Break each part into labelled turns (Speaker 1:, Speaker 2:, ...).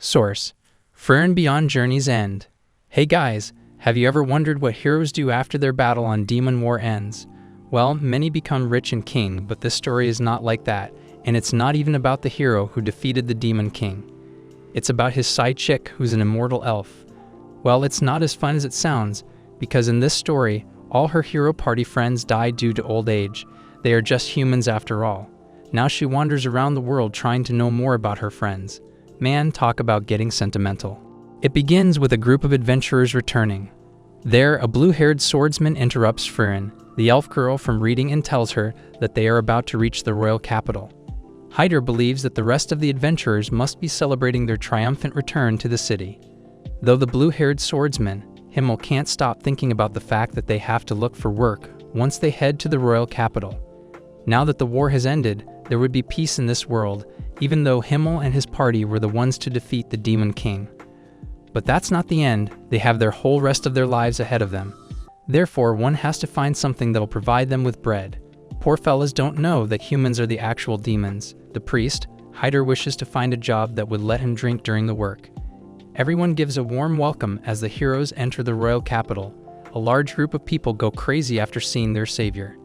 Speaker 1: Source: Frieren Beyond Journey's End. Hey guys, have you ever wondered what heroes do after their battle on Demon War ends? Well, many become rich and king, but this story is not like that, and it's not even about the hero who defeated the Demon King. It's about his side chick who's an immortal elf. Well, it's not as fun as it sounds, because in this story, all her hero party friends die due to old age. They are just humans after all. Now she wanders around the world trying to know more about her friends. Man, talk about getting sentimental. It begins with a group of adventurers returning. There, a blue-haired swordsman interrupts Frieren, the elf girl, from reading and tells her that they are about to reach the royal capital. Hyder believes that the rest of the adventurers must be celebrating their triumphant return to the city. Though the blue-haired swordsman, Himmel, can't stop thinking about the fact that they have to look for work once they head to the royal capital. Now that the war has ended, there would be peace in this world, even though Himmel and his party were the ones to defeat the Demon King. But that's not the end. They have their whole rest of their lives ahead of them. Therefore, one has to find something that'll provide them with bread. Poor fellas don't know that humans are the actual demons. The priest, Hyder, wishes to find a job that would let him drink during the work. Everyone gives a warm welcome as the heroes enter the royal capital. A large group of people go crazy after seeing their savior.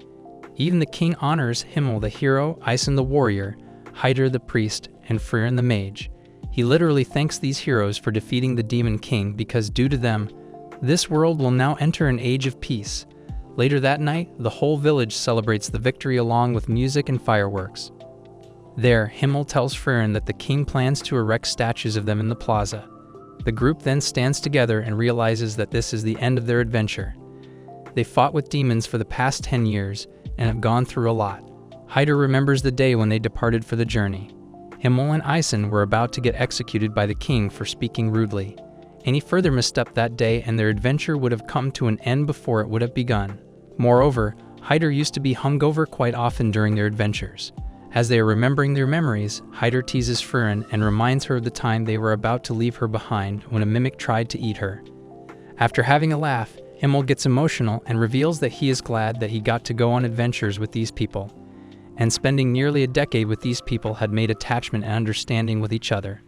Speaker 1: Even the king honors Himmel the hero, Isen the warrior, Hyder the priest, and Frieren the mage. He literally thanks these heroes for defeating the Demon King because due to them, this world will now enter an age of peace. Later that night, the whole village celebrates the victory along with music and fireworks. There, Himmel tells Frieren that the king plans to erect statues of them in the plaza. The group then stands together and realizes that this is the end of their adventure. They fought with demons for the past 10 years and have gone through a lot. Hyder remembers the day when they departed for the journey. Himmel and Isen were about to get executed by the king for speaking rudely. Any further misstep that day and their adventure would have come to an end before it would have begun. Moreover, Hyder used to be hungover quite often during their adventures. As they are remembering their memories, Hyder teases Frieren and reminds her of the time they were about to leave her behind when a mimic tried to eat her. After having a laugh, Himmel gets emotional and reveals that he is glad that he got to go on adventures with these people. And spending nearly a decade with these people had made attachment and understanding with each other.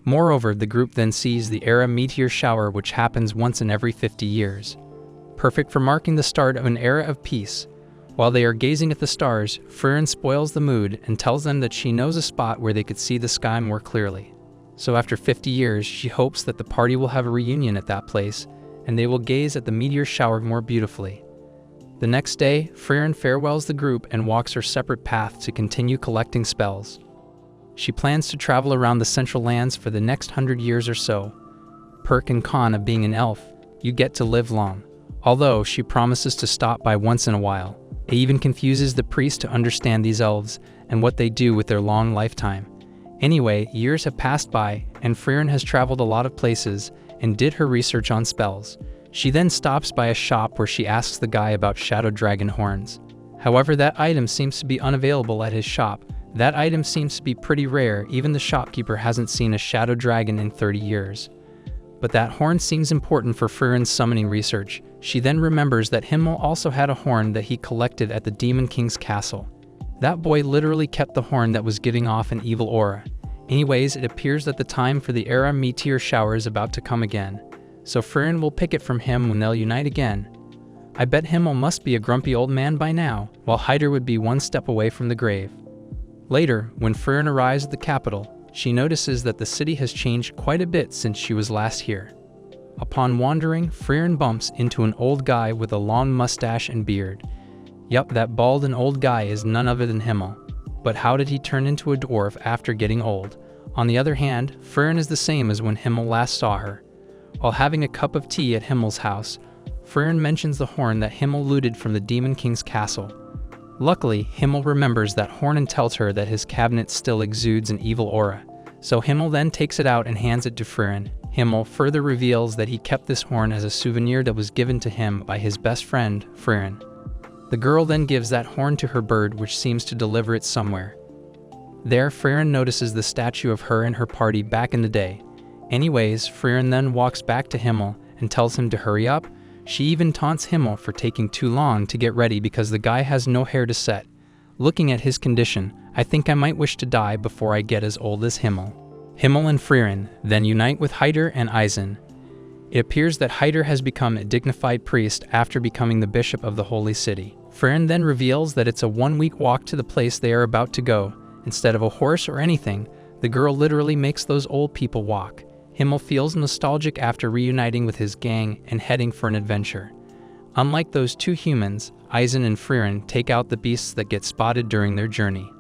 Speaker 1: Moreover, the group then sees the Era meteor shower, which happens once in every 50 years. Perfect for marking the start of an era of peace. While they are gazing at the stars, Frieren spoils the mood and tells them that she knows a spot where they could see the sky more clearly. So after 50 years, she hopes that the party will have a reunion at that place, and they will gaze at the meteor shower more beautifully. The next day, Frieren farewells the group and walks her separate path to continue collecting spells. She plans to travel around the Central Lands for the next 100 years or so. Perk and con of being an elf, you get to live long. Although she promises to stop by once in a while. It even confuses the priest to understand these elves and what they do with their long lifetime. Anyway, years have passed by, and Frieren has traveled a lot of places and did her research on spells. She then stops by a shop where she asks the guy about shadow dragon horns. However, that item seems to be unavailable at his shop. That item seems to be pretty rare. Even the shopkeeper hasn't seen a shadow dragon in 30 years. But that horn seems important for Frieren's summoning research. She then remembers that Himmel also had a horn that he collected at the Demon King's castle. That boy literally kept the horn that was giving off an evil aura. Anyways, it appears that the time for the Era meteor shower is about to come again. So Frieren will pick it from him when they'll unite again. I bet Himmel must be a grumpy old man by now, while Hyder would be one step away from the grave. Later, when Frieren arrives at the capital, she notices that the city has changed quite a bit since she was last here. Upon wandering, Frieren bumps into an old guy with a long mustache and beard. Yup, that bald and old guy is none other than Himmel. But how did he turn into a dwarf after getting old? On the other hand, Frieren is the same as when Himmel last saw her. While having a cup of tea at Himmel's house, Frieren mentions the horn that Himmel looted from the Demon King's castle. Luckily, Himmel remembers that horn and tells her that his cabinet still exudes an evil aura. So Himmel then takes it out and hands it to Frieren. Himmel further reveals that he kept this horn as a souvenir that was given to him by his best friend, Frieren. The girl then gives that horn to her bird, which seems to deliver it somewhere. There, Frieren notices the statue of her and her party back in the day. Anyways, Frieren then walks back to Himmel and tells him to hurry up. She even taunts Himmel for taking too long to get ready because the guy has no hair to set. Looking at his condition, I think I might wish to die before I get as old as Himmel. Himmel and Frieren then unite with Hyder and Eisen. It appears that Hyder has become a dignified priest after becoming the bishop of the holy city. Frieren then reveals that it's a 1-week walk to the place they are about to go. Instead of a horse or anything, the girl literally makes those old people walk. Himmel feels nostalgic after reuniting with his gang and heading for an adventure. Unlike those two humans, Eisen and Frieren take out the beasts that get spotted during their journey.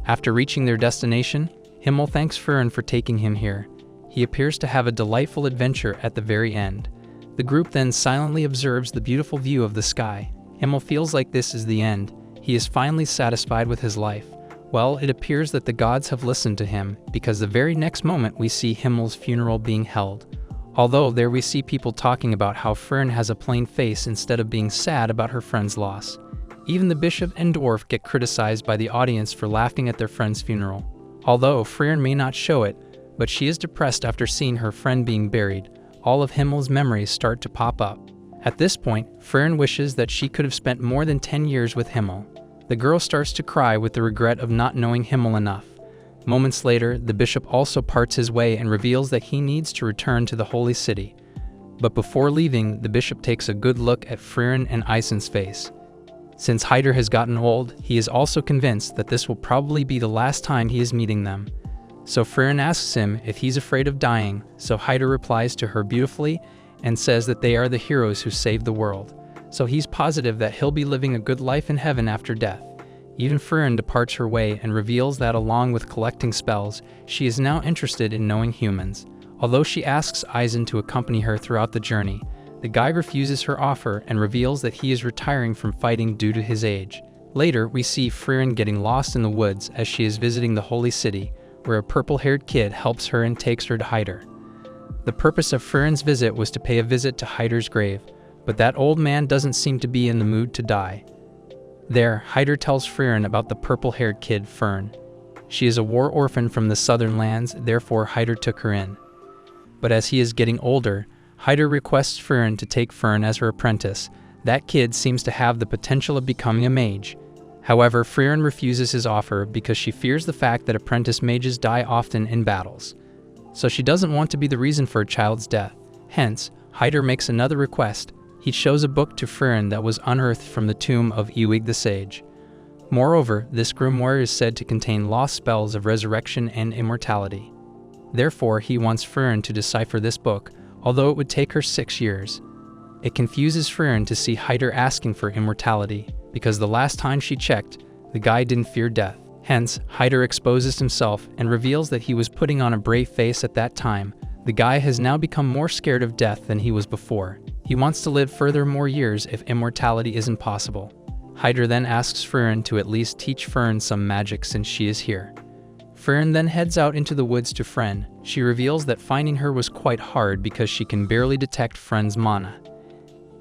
Speaker 1: After reaching their destination, Himmel thanks Frieren for taking him here. He appears to have a delightful adventure at the very end. The group then silently observes the beautiful view of the sky. Himmel feels like this is the end. He is finally satisfied with his life. Well, it appears that the gods have listened to him, because the very next moment we see Himmel's funeral being held. Although there we see people talking about how Frieren has a plain face instead of being sad about her friend's loss. Even the bishop and dwarf get criticized by the audience for laughing at their friend's funeral. Although Frieren may not show it, but she is depressed after seeing her friend being buried. All of Himmel's memories start to pop up. At this point, Frieren wishes that she could have spent more than 10 years with Himmel. The girl starts to cry with the regret of not knowing Himmel enough. Moments later, the bishop also parts his way and reveals that he needs to return to the holy city. But before leaving, the bishop takes a good look at Frieren and Eisen's face. Since Hyder has gotten old, he is also convinced that this will probably be the last time he is meeting them. So Frieren asks him if he's afraid of dying, so Hyder replies to her beautifully and says that they are the heroes who saved the world. So he's positive that he'll be living a good life in heaven after death. Even Frieren departs her way and reveals that along with collecting spells, she is now interested in knowing humans. Although she asks Eisen to accompany her throughout the journey, the guy refuses her offer and reveals that he is retiring from fighting due to his age. Later, we see Frieren getting lost in the woods as she is visiting the holy city, where a purple-haired kid helps her and takes her to Hyder. The purpose of Frieren's visit was to pay a visit to Hyder's grave, but that old man doesn't seem to be in the mood to die. There, Hyder tells Frieren about the purple-haired kid, Fern. She is a war orphan from the southern lands, therefore Hyder took her in. But as he is getting older, Hyder requests Frieren to take Fern as her apprentice. That kid seems to have the potential of becoming a mage. However, Frieren refuses his offer because she fears the fact that apprentice mages die often in battles. So she doesn't want to be the reason for a child's death. Hence, Hyder makes another request. He shows a book to Frieren that was unearthed from the tomb of Ewig the Sage. Moreover, this grimoire is said to contain lost spells of resurrection and immortality. Therefore, he wants Frieren to decipher this book, although it would take her 6 years. It confuses Frieren to see Hyder asking for immortality, because the last time she checked, the guy didn't fear death. Hence, Hyder exposes himself and reveals that he was putting on a brave face at that time. The guy has now become more scared of death than he was before. He wants to live further more years if immortality isn't possible. Hyder then asks Frieren to at least teach Fern some magic since she is here. Frieren then heads out into the woods to Fren. She reveals that finding her was quite hard because she can barely detect Fren's mana.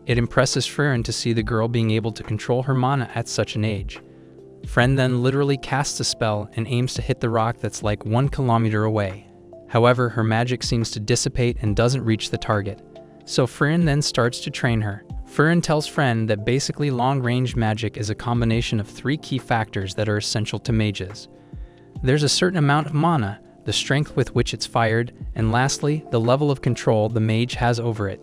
Speaker 1: It impresses Frieren to see the girl being able to control her mana at such an age. Fren then literally casts a spell and aims to hit the rock that's like 1 kilometer away. However, her magic seems to dissipate and doesn't reach the target. So Frieren then starts to train her. Frieren tells Fren that basically long-range magic is a combination of 3 key factors that are essential to mages. There's a certain amount of mana, the strength with which it's fired, and lastly, the level of control the mage has over it.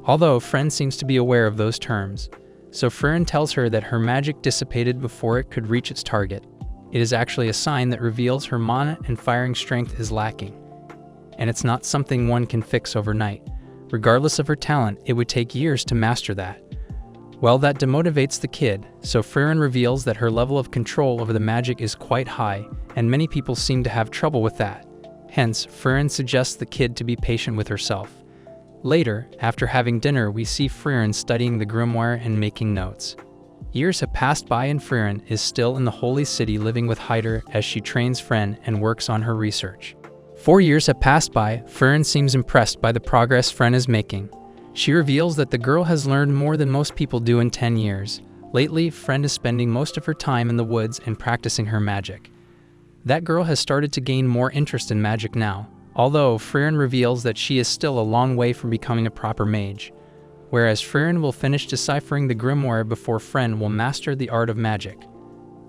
Speaker 1: Although Fren seems to be aware of those terms, so Frieren tells her that her magic dissipated before it could reach its target. It is actually a sign that reveals her mana and firing strength is lacking, and it's not something one can fix overnight. Regardless of her talent, it would take years to master that. Well, that demotivates the kid, so Frieren reveals that her level of control over the magic is quite high, and many people seem to have trouble with that. Hence, Frieren suggests the kid to be patient with herself. Later, after having dinner, we see Frieren studying the grimoire and making notes. Years have passed by and Frieren is still in the holy city living with Hyder as she trains Fren and works on her research. 4 years have passed by. Frieren seems impressed by the progress Fren is making. She reveals that the girl has learned more than most people do in 10 years. Lately, Fren is spending most of her time in the woods and practicing her magic. That girl has started to gain more interest in magic now, although Frieren reveals that she is still a long way from becoming a proper mage. Whereas Frieren will finish deciphering the grimoire before Fren will master the art of magic.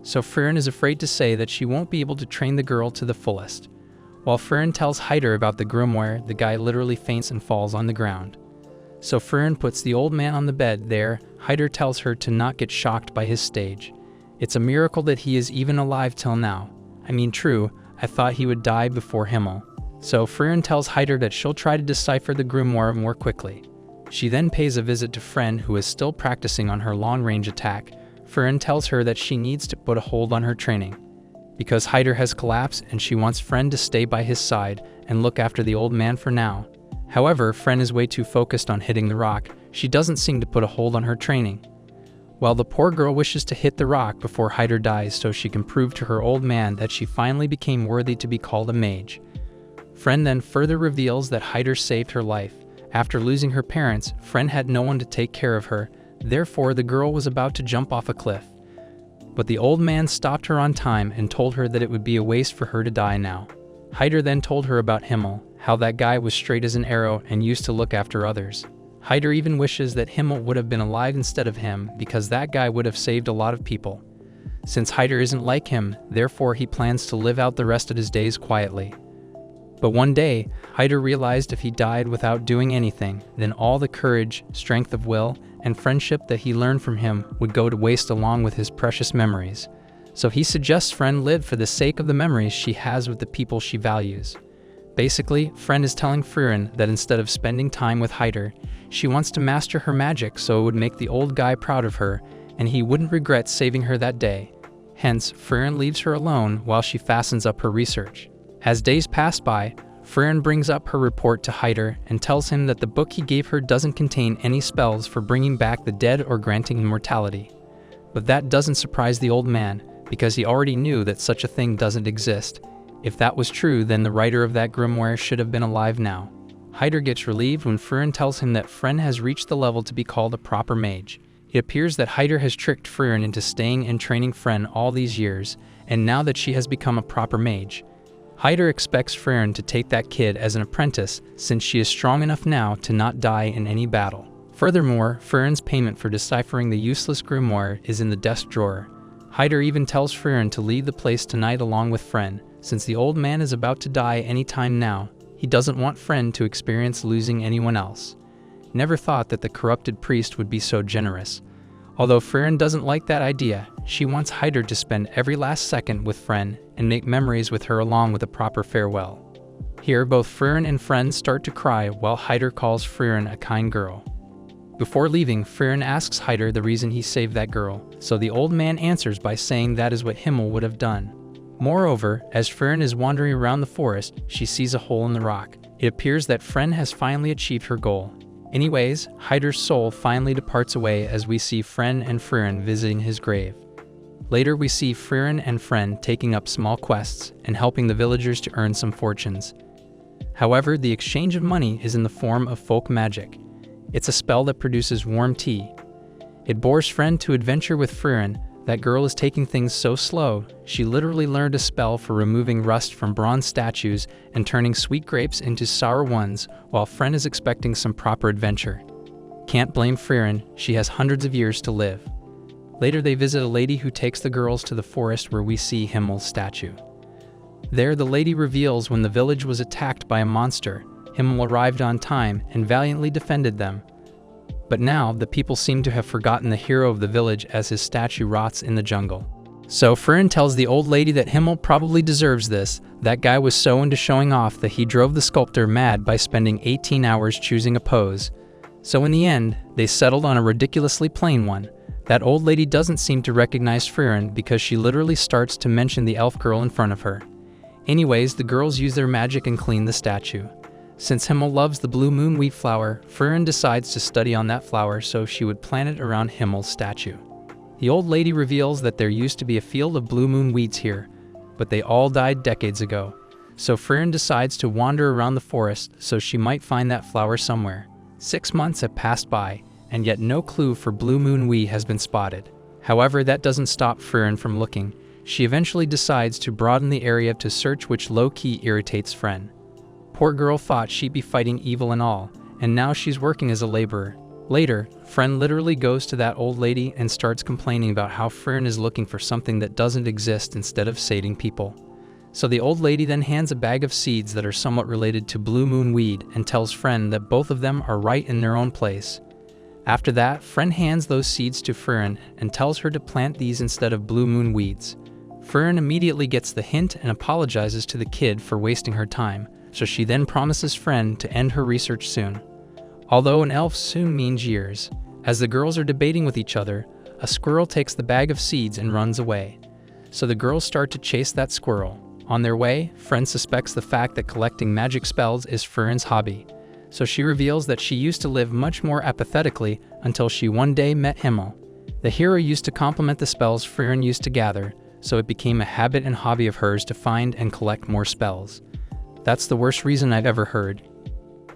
Speaker 1: So Frieren is afraid to say that she won't be able to train the girl to the fullest. While Frieren tells Hyder about the grimoire, the guy literally faints and falls on the ground. So Frieren puts the old man on the bed there. Hyder tells her to not get shocked by his stage. It's a miracle that he is even alive till now. I mean, true, I thought he would die before Himmel. So Frieren tells Hyder that she'll try to decipher the grimoire more quickly. She then pays a visit to Frieren, who is still practicing on her long-range attack. Frieren tells her that she needs to put a hold on her training, because Hyder has collapsed and she wants Frieren to stay by his side and look after the old man for now. However, Frieren is way too focused on hitting the rock. She doesn't seem to put a hold on her training. While the poor girl wishes to hit the rock before Hyder dies so she can prove to her old man that she finally became worthy to be called a mage. Frieren then further reveals that Hyder saved her life. After losing her parents, Frieren had no one to take care of her, therefore the girl was about to jump off a cliff. But the old man stopped her on time and told her that it would be a waste for her to die now. Hyder then told her about Himmel, how that guy was straight as an arrow and used to look after others. Hyder even wishes that Himmel would have been alive instead of him, because that guy would have saved a lot of people. Since Hyder isn't like him, therefore he plans to live out the rest of his days quietly. But one day, Hyder realized if he died without doing anything, then all the courage, strength of will, and friendship that he learned from him would go to waste along with his precious memories. So he suggests Frieren live for the sake of the memories she has with the people she values. Basically, Frieren is telling Frieren that instead of spending time with Hyder, she wants to master her magic so it would make the old guy proud of her, and he wouldn't regret saving her that day. Hence, Frieren leaves her alone while she fastens up her research. As days pass by, Frieren brings up her report to Hyder and tells him that the book he gave her doesn't contain any spells for bringing back the dead or granting immortality. But that doesn't surprise the old man, because he already knew that such a thing doesn't exist. If that was true, then the writer of that grimoire should have been alive now. Hyder gets relieved when Frieren tells him that Frieren has reached the level to be called a proper mage. It appears that Hyder has tricked Frieren into staying and training Frieren all these years, and now that she has become a proper mage, Hyder expects Frieren to take that kid as an apprentice, since she is strong enough now to not die in any battle. Furthermore, Frieren's payment for deciphering the useless grimoire is in the desk drawer. Hyder even tells Frieren to leave the place tonight along with Frieren, since the old man is about to die any time now. He doesn't want Frieren to experience losing anyone else. Never thought that the corrupted priest would be so generous. Although Frieren doesn't like that idea, she wants Hyder to spend every last second with Frieren and make memories with her along with a proper farewell. Here, both Frieren and Frieren start to cry while Hyder calls Frieren a kind girl. Before leaving, Frieren asks Hyder the reason he saved that girl, so the old man answers by saying that is what Himmel would have done. Moreover, as Frieren is wandering around the forest, she sees a hole in the rock. It appears that Frieren has finally achieved her goal. Anyways, Hyder's soul finally departs away as we see Frieren and Frieren visiting his grave. Later we see Frieren and Frieren taking up small quests and helping the villagers to earn some fortunes. However, the exchange of money is in the form of folk magic. It's a spell that produces warm tea. It bores Frieren to adventure with Frieren. That girl is taking things so slow, she literally learned a spell for removing rust from bronze statues and turning sweet grapes into sour ones, while Frieren is expecting some proper adventure. Can't blame Frieren, she has hundreds of years to live. Later they visit a lady who takes the girls to the forest where we see Himmel's statue. There the lady reveals when the village was attacked by a monster, Himmel arrived on time and valiantly defended them. But now, the people seem to have forgotten the hero of the village as his statue rots in the jungle. So Frieren tells the old lady that Himmel probably deserves this. That guy was so into showing off that he drove the sculptor mad by spending 18 hours choosing a pose. So in the end, they settled on a ridiculously plain one. That old lady doesn't seem to recognize Frieren because she literally starts to mention the elf girl in front of her. Anyways, the girls use their magic and clean the statue. Since Himmel loves the blue moon wheat flower, Frieren decides to study on that flower so she would plant it around Himmel's statue. The old lady reveals that there used to be a field of blue moon weeds here, but they all died decades ago. So Frieren decides to wander around the forest so she might find that flower somewhere. 6 months have passed by, and yet no clue for blue moon wheat has been spotted. However, that doesn't stop Frieren from looking. She eventually decides to broaden the area to search, which low-key irritates Frieren. Poor girl thought she'd be fighting evil and all, and now she's working as a laborer. Later, Frieren literally goes to that old lady and starts complaining about how Frieren is looking for something that doesn't exist instead of saving people. So the old lady then hands a bag of seeds that are somewhat related to blue moon weed and tells Fren that both of them are right in their own place. After that, Fren hands those seeds to Fren and tells her to plant these instead of blue moon weeds. Fren immediately gets the hint and apologizes to the kid for wasting her time, so she then promises Fren to end her research soon. Although an elf soon means years. As the girls are debating with each other, a squirrel takes the bag of seeds and runs away. So the girls start to chase that squirrel. On their way, Fren suspects the fact that collecting magic spells is Fren's hobby. So she reveals that she used to live much more apathetically until she one day met Himmel. The hero used to complement the spells Fren used to gather, so it became a habit and hobby of hers to find and collect more spells. That's the worst reason I've ever heard.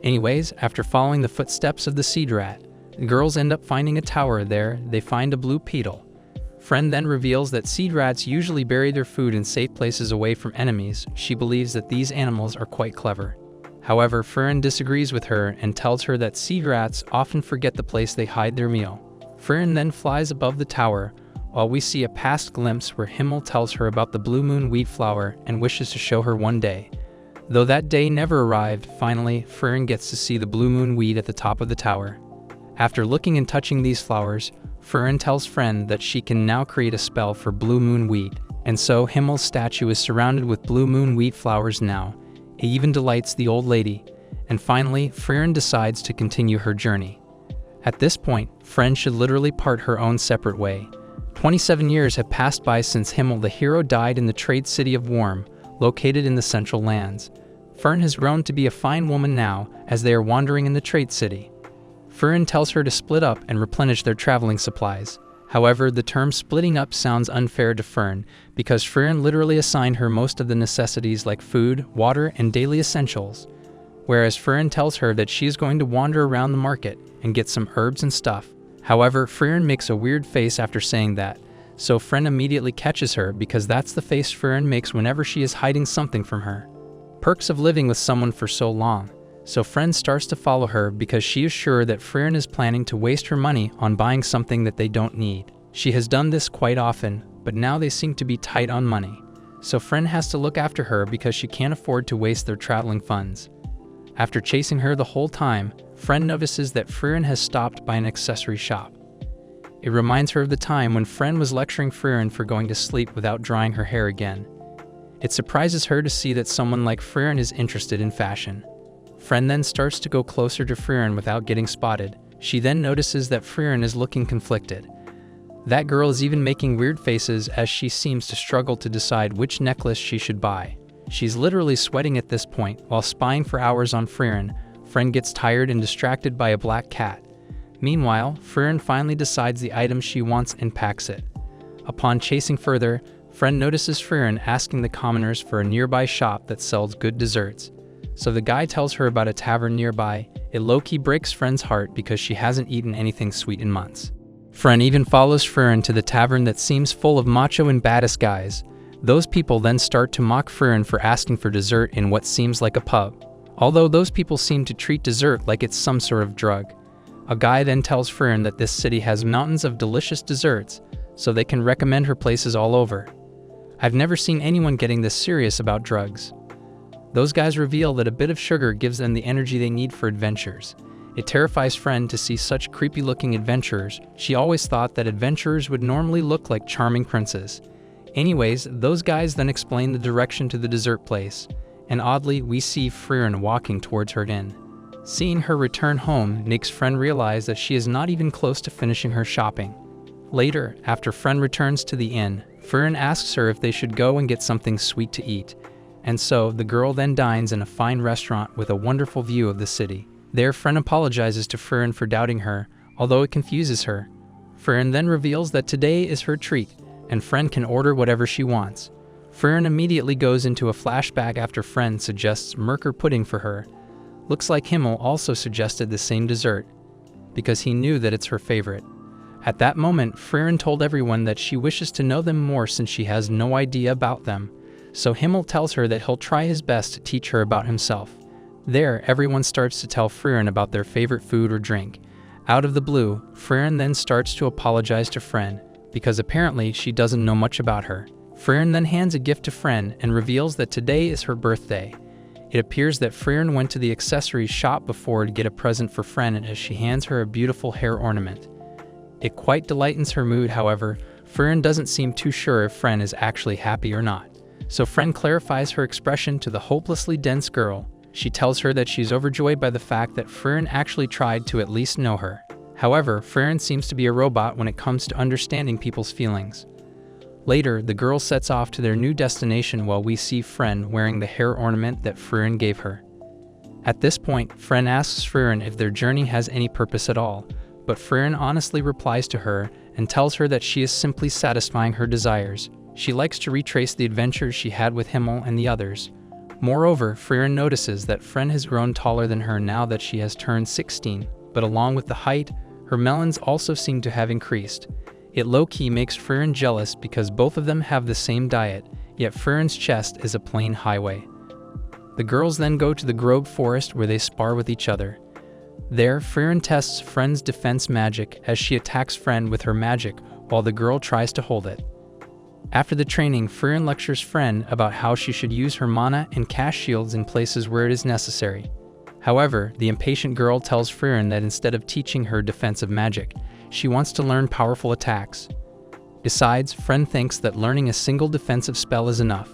Speaker 1: Anyways, after following the footsteps of the seed rat, the girls end up finding a tower. There, they find a blue petal. Fren then reveals that seed rats usually bury their food in safe places away from enemies. She believes that these animals are quite clever. However, Fren disagrees with her and tells her that seed rats often forget the place they hide their meal. Fren then flies above the tower, while we see a past glimpse where Himmel tells her about the blue moon weed flower and wishes to show her one day. Though that day never arrived, finally, Fren gets to see the blue moon weed at the top of the tower. After looking and touching these flowers, Fren tells Fren that she can now create a spell for blue moon weed, and so Himmel's statue is surrounded with blue moon weed flowers now. It even delights the old lady, and finally, Fren decides to continue her journey. At this point, Fren should literally part her own separate way. 27 years have passed by since Himmel the hero died in the trade city of Worm, located in the Central Lands. Fren has grown to be a fine woman now, as they are wandering in the trade city. Fren tells her to split up and replenish their traveling supplies. However, the term splitting up sounds unfair to Fren, because Fren literally assigned her most of the necessities like food, water, and daily essentials. Whereas Fren tells her that she is going to wander around the market and get some herbs and stuff. However, Fren makes a weird face after saying that, so Fren immediately catches her because that's the face Fren makes whenever she is hiding something from her. Perks of living with someone for so long. So Fren starts to follow her because she is sure that Fren is planning to waste her money on buying something that they don't need. She has done this quite often, but now they seem to be tight on money. So Fren has to look after her because she can't afford to waste their traveling funds. After chasing her the whole time, Fren notices that Fren has stopped by an accessory shop. It reminds her of the time when Fren was lecturing Fren for going to sleep without drying her hair again. It surprises her to see that someone like Fren is interested in fashion. Fren then starts to go closer to Fren without getting spotted. She then notices that Fren is looking conflicted. That girl is even making weird faces as she seems to struggle to decide which necklace she should buy. She's literally sweating at this point while spying for hours on Fren. Fren gets tired and distracted by a black cat. Meanwhile, Fren finally decides the item she wants and packs it. Upon chasing further, Fren notices Fren asking the commoners for a nearby shop that sells good desserts. So the guy tells her about a tavern nearby. It low-key breaks Fren's heart because she hasn't eaten anything sweet in months. Fren even follows Fren to the tavern that seems full of macho and badass guys. Those people then start to mock Fren for asking for dessert in what seems like a pub. Although those people seem to treat dessert like it's some sort of drug. A guy then tells Fren that this city has mountains of delicious desserts, so they can recommend her places all over. I've never seen anyone getting this serious about drugs. Those guys reveal that a bit of sugar gives them the energy they need for adventures. It terrifies Fren to see such creepy-looking adventurers. She always thought that adventurers would normally look like charming princes. Anyways, those guys then explain the direction to the dessert place, and oddly, we see Fren walking towards her inn. Seeing her return home makes Fren realize that she is not even close to finishing her shopping. Later, after Fren returns to the inn, Fren asks her if they should go and get something sweet to eat. And so, the girl then dines in a fine restaurant with a wonderful view of the city. There, Fren apologizes to Fren for doubting her, although it confuses her. Fren then reveals that today is her treat, and Fren can order whatever she wants. Fren immediately goes into a flashback after Fren suggests Merker pudding for her. Looks like Himmel also suggested the same dessert, because he knew that it's her favorite. At that moment, Fren told everyone that she wishes to know them more since she has no idea about them. So Himmel tells her that he'll try his best to teach her about himself. There, everyone starts to tell Fren about their favorite food or drink. Out of the blue, Fren then starts to apologize to Fren, because apparently she doesn't know much about her. Frieren then hands a gift to Fren and reveals that today is her birthday. It appears that Frieren went to the accessories shop before to get a present for Fren as she hands her a beautiful hair ornament. It quite delightens her mood, however. Frieren doesn't seem too sure if Fren is actually happy or not. So Fren clarifies her expression to the hopelessly dense girl. She tells her that she's overjoyed by the fact that Frieren actually tried to at least know her. However, Frieren seems to be a robot when it comes to understanding people's feelings. Later, the girl sets off to their new destination while we see Fren wearing the hair ornament that Frieren gave her. At this point, Fren asks Frieren if their journey has any purpose at all, but Frieren honestly replies to her and tells her that she is simply satisfying her desires. She likes to retrace the adventures she had with Himmel and the others. Moreover, Frieren notices that Fren has grown taller than her now that she has turned 16, but along with the height, her melons also seem to have increased. It low-key makes Frieren jealous because both of them have the same diet, yet Frieren's chest is a plain highway. The girls then go to the Grove Forest where they spar with each other. There, Frieren tests Fren's defense magic as she attacks Fren with her magic while the girl tries to hold it. After the training, Frieren lectures Fren about how she should use her mana and cast shields in places where it is necessary. However, the impatient girl tells Frieren that instead of teaching her defensive magic, she wants to learn powerful attacks. Besides, Fren thinks that learning a single defensive spell is enough.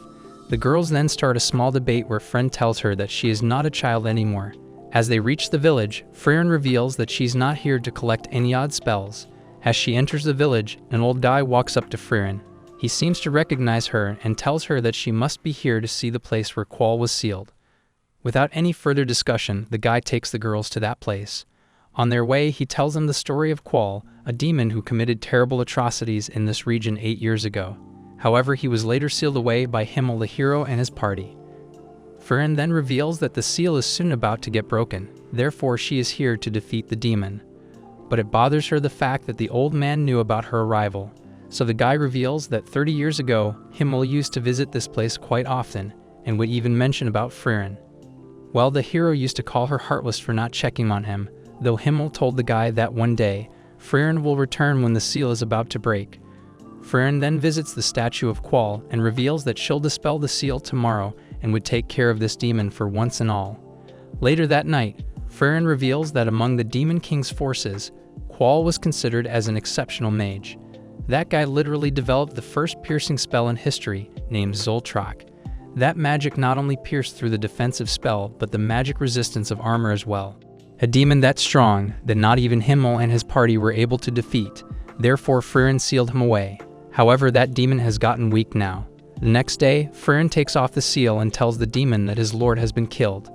Speaker 1: The girls then start a small debate where Fren tells her that she is not a child anymore. As they reach the village, Frieren reveals that she's not here to collect any odd spells. As she enters the village, an old guy walks up to Frieren. He seems to recognize her and tells her that she must be here to see the place where Qual was sealed. Without any further discussion, the guy takes the girls to that place. On their way, he tells them the story of Qual, a demon who committed terrible atrocities in this region 8 years ago. However, he was later sealed away by Himmel the hero and his party. Frieren then reveals that the seal is soon about to get broken, therefore she is here to defeat the demon. But it bothers her the fact that the old man knew about her arrival. So the guy reveals that 30 years ago, Himmel used to visit this place quite often, and would even mention about Frieren. Well, the hero used to call her heartless for not checking on him, though Himmel told the guy that one day, Frieren will return when the seal is about to break. Frieren then visits the statue of Qual and reveals that she'll dispel the seal tomorrow and would take care of this demon for once and all. Later that night, Frieren reveals that among the Demon King's forces, Qual was considered as an exceptional mage. That guy literally developed the first piercing spell in history, named Zoltrak. That magic not only pierced through the defensive spell, but the magic resistance of armor as well. A demon that strong that not even Himmel and his party were able to defeat. Therefore, Frieren sealed him away. However, that demon has gotten weak now. The next day, Frieren takes off the seal and tells the demon that his lord has been killed.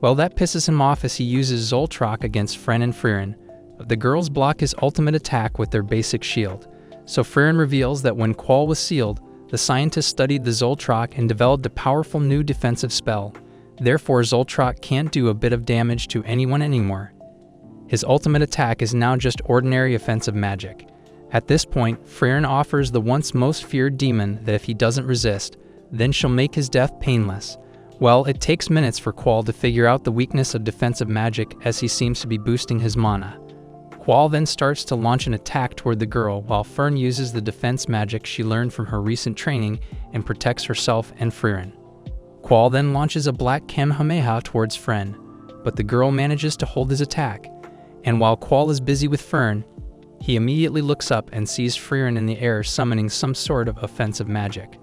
Speaker 1: Well, that pisses him off as he uses Zoltrak against Fren and Frieren. The girls block his ultimate attack with their basic shield. So Frieren reveals that when Qual was sealed, the scientists studied the Zoltrak and developed a powerful new defensive spell. Therefore, Zoltrak can't do a bit of damage to anyone anymore. His ultimate attack is now just ordinary offensive magic. At this point, Frieren offers the once most feared demon that if he doesn't resist, then she'll make his death painless. Well, it takes minutes for Qual to figure out the weakness of defensive magic as he seems to be boosting his mana. Qual then starts to launch an attack toward the girl while Fern uses the defense magic she learned from her recent training and protects herself and Frieren. Qual then launches a black Kamehameha towards Fren, but the girl manages to hold his attack. And while Qual is busy with Fern, he immediately looks up and sees Frieren in the air summoning some sort of offensive magic.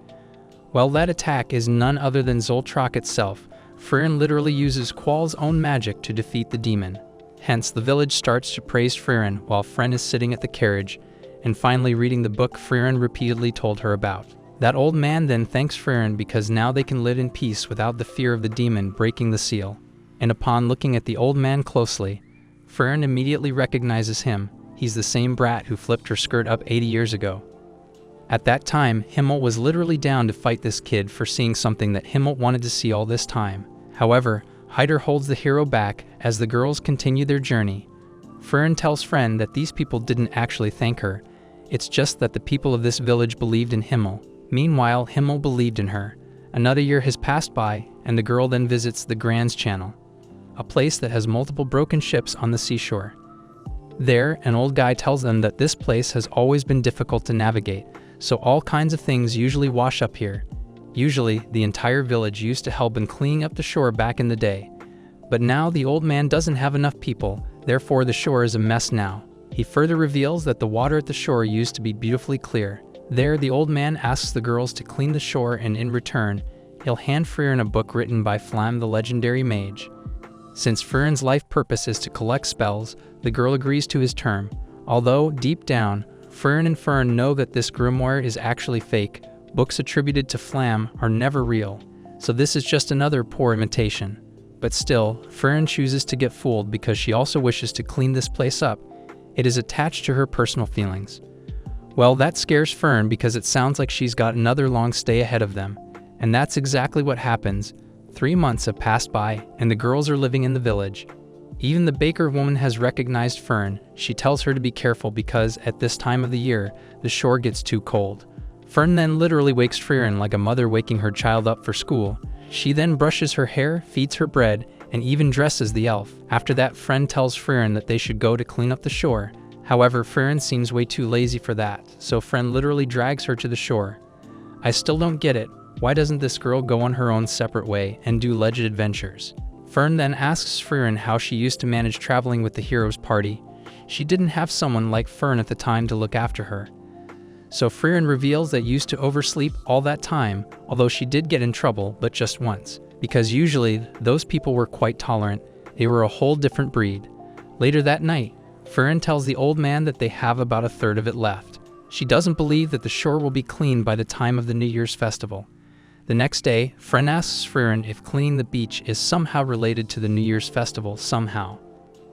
Speaker 1: Well, that attack is none other than Zoltrak itself. Frieren literally uses Qual's own magic to defeat the demon. Hence, the village starts to praise Frieren while Fren is sitting at the carriage and finally reading the book Frieren repeatedly told her about. That old man then thanks Frieren because now they can live in peace without the fear of the demon breaking the seal. And upon looking at the old man closely, Frieren immediately recognizes him. He's the same brat who flipped her skirt up 80 years ago. At that time, Himmel was literally down to fight this kid for seeing something that Himmel wanted to see all this time. However, Hyder holds the hero back as the girls continue their journey. Frieren tells Fren that these people didn't actually thank her. It's just that the people of this village believed in Himmel. Meanwhile, Himmel believed in her. Another year has passed by, and the girl then visits the Grand's Channel, a place that has multiple broken ships on the seashore. There, an old guy tells them that this place has always been difficult to navigate, so all kinds of things usually wash up here. Usually, the entire village used to help in cleaning up the shore back in the day. But now the old man doesn't have enough people, therefore the shore is a mess now. He further reveals that the water at the shore used to be beautifully clear. There, the old man asks the girls to clean the shore, and in return, he'll hand Frieren a book written by Flam the legendary mage. Since Frieren's life purpose is to collect spells, the girl agrees to his term. Although, deep down, Frieren and Fern know that this grimoire is actually fake. Books attributed to Flam are never real, so this is just another poor imitation. But still, Frieren chooses to get fooled because she also wishes to clean this place up. It is attached to her personal feelings. Well, that scares Fern because it sounds like she's got another long stay ahead of them. And that's exactly what happens. 3 months have passed by, and the girls are living in the village. Even the baker woman has recognized Fern. She tells her to be careful because, at this time of the year, the shore gets too cold. Fern then literally wakes Frieren like a mother waking her child up for school. She then brushes her hair, feeds her bread, and even dresses the elf. After that, Frieren tells Frieren that they should go to clean up the shore. However, Frieren seems way too lazy for that, so Frieren literally drags her to the shore. I still don't get it. Why doesn't this girl go on her own separate way and do legend adventures? Fern then asks Frieren how she used to manage traveling with the heroes party. She didn't have someone like Fern at the time to look after her. So Frieren reveals that used to oversleep all that time, although she did get in trouble, but just once. Because usually, those people were quite tolerant. They were a whole different breed. Later that night, Frieren tells the old man that they have about a third of it left. She doesn't believe that the shore will be clean by the time of the New Year's festival. The next day, Fren asks Frieren if cleaning the beach is somehow related to the New Year's festival somehow.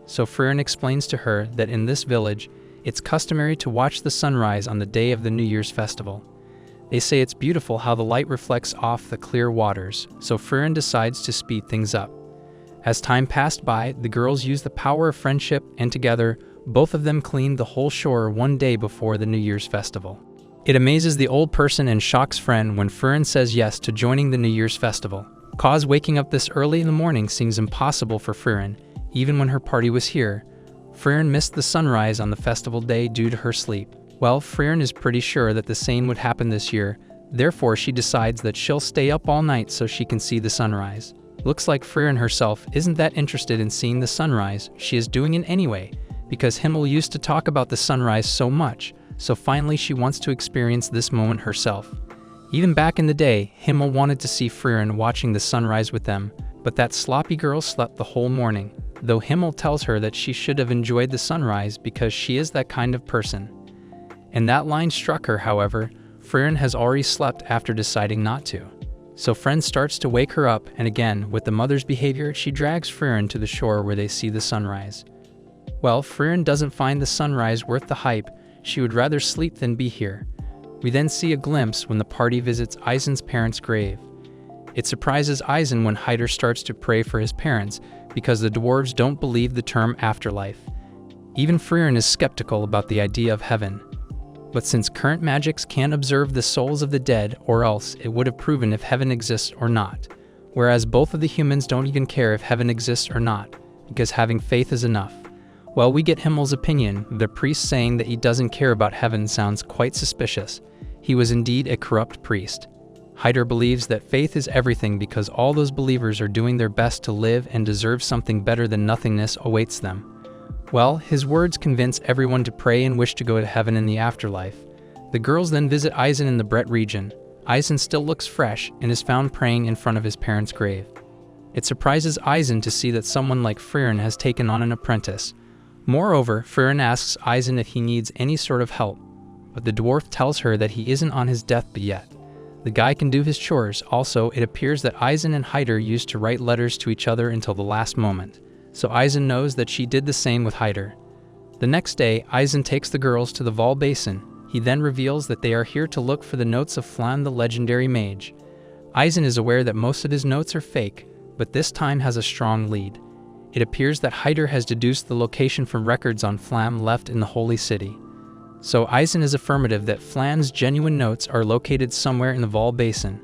Speaker 1: So Frieren explains to her that in this village, it's customary to watch the sunrise on the day of the New Year's festival. They say it's beautiful how the light reflects off the clear waters, so Frieren decides to speed things up. As time passed by, the girls used the power of friendship, and together, both of them cleaned the whole shore one day before the New Year's festival. It amazes the old person and shocks Frieren when Frieren says yes to joining the New Year's festival. Cause waking up this early in the morning seems impossible for Frieren, even when her party was here. Frieren missed the sunrise on the festival day due to her sleep. Well, Frieren is pretty sure that the same would happen this year, therefore she decides that she'll stay up all night so she can see the sunrise. Looks like Frieren herself isn't that interested in seeing the sunrise, she is doing it anyway, because Himmel used to talk about the sunrise so much, so finally she wants to experience this moment herself. Even back in the day, Himmel wanted to see Frieren watching the sunrise with them, but that sloppy girl slept the whole morning, though Himmel tells her that she should have enjoyed the sunrise because she is that kind of person. And that line struck her, however. Frieren has already slept after deciding not to. So Fren starts to wake her up, and again, with the mother's behavior, she drags Frieren to the shore where they see the sunrise. Well, Frieren doesn't find the sunrise worth the hype. She would rather sleep than be here. We then see a glimpse when the party visits Eisen's parents' grave. It surprises Eisen when Hyder starts to pray for his parents because the dwarves don't believe the term afterlife. Even Frieren is skeptical about the idea of heaven. But since current magics can't observe the souls of the dead, or else it would have proven if heaven exists or not. Whereas both of the humans don't even care if heaven exists or not, because having faith is enough. Well, we get Himmel's opinion. The priest saying that he doesn't care about heaven sounds quite suspicious. He was indeed a corrupt priest. Hyder believes that faith is everything because all those believers are doing their best to live and deserve something better than nothingness awaits them. Well, his words convince everyone to pray and wish to go to heaven in the afterlife. The girls then visit Eisen in the Brett region. Eisen still looks fresh and is found praying in front of his parents' grave. It surprises Eisen to see that someone like Frieren has taken on an apprentice. Moreover, Frieren asks Eisen if he needs any sort of help, but the dwarf tells her that he isn't on his deathbed yet. The guy can do his chores. Also, it appears that Eisen and Hyder used to write letters to each other until the last moment, so Eisen knows that she did the same with Hyder. The next day, Eisen takes the girls to the Val Basin. He then reveals that they are here to look for the notes of Flan the legendary mage. Eisen is aware that most of his notes are fake, but this time has a strong lead. It appears that Hyder has deduced the location from records on Flam left in the Holy City. So Eisen is affirmative that Flam's genuine notes are located somewhere in the Val Basin.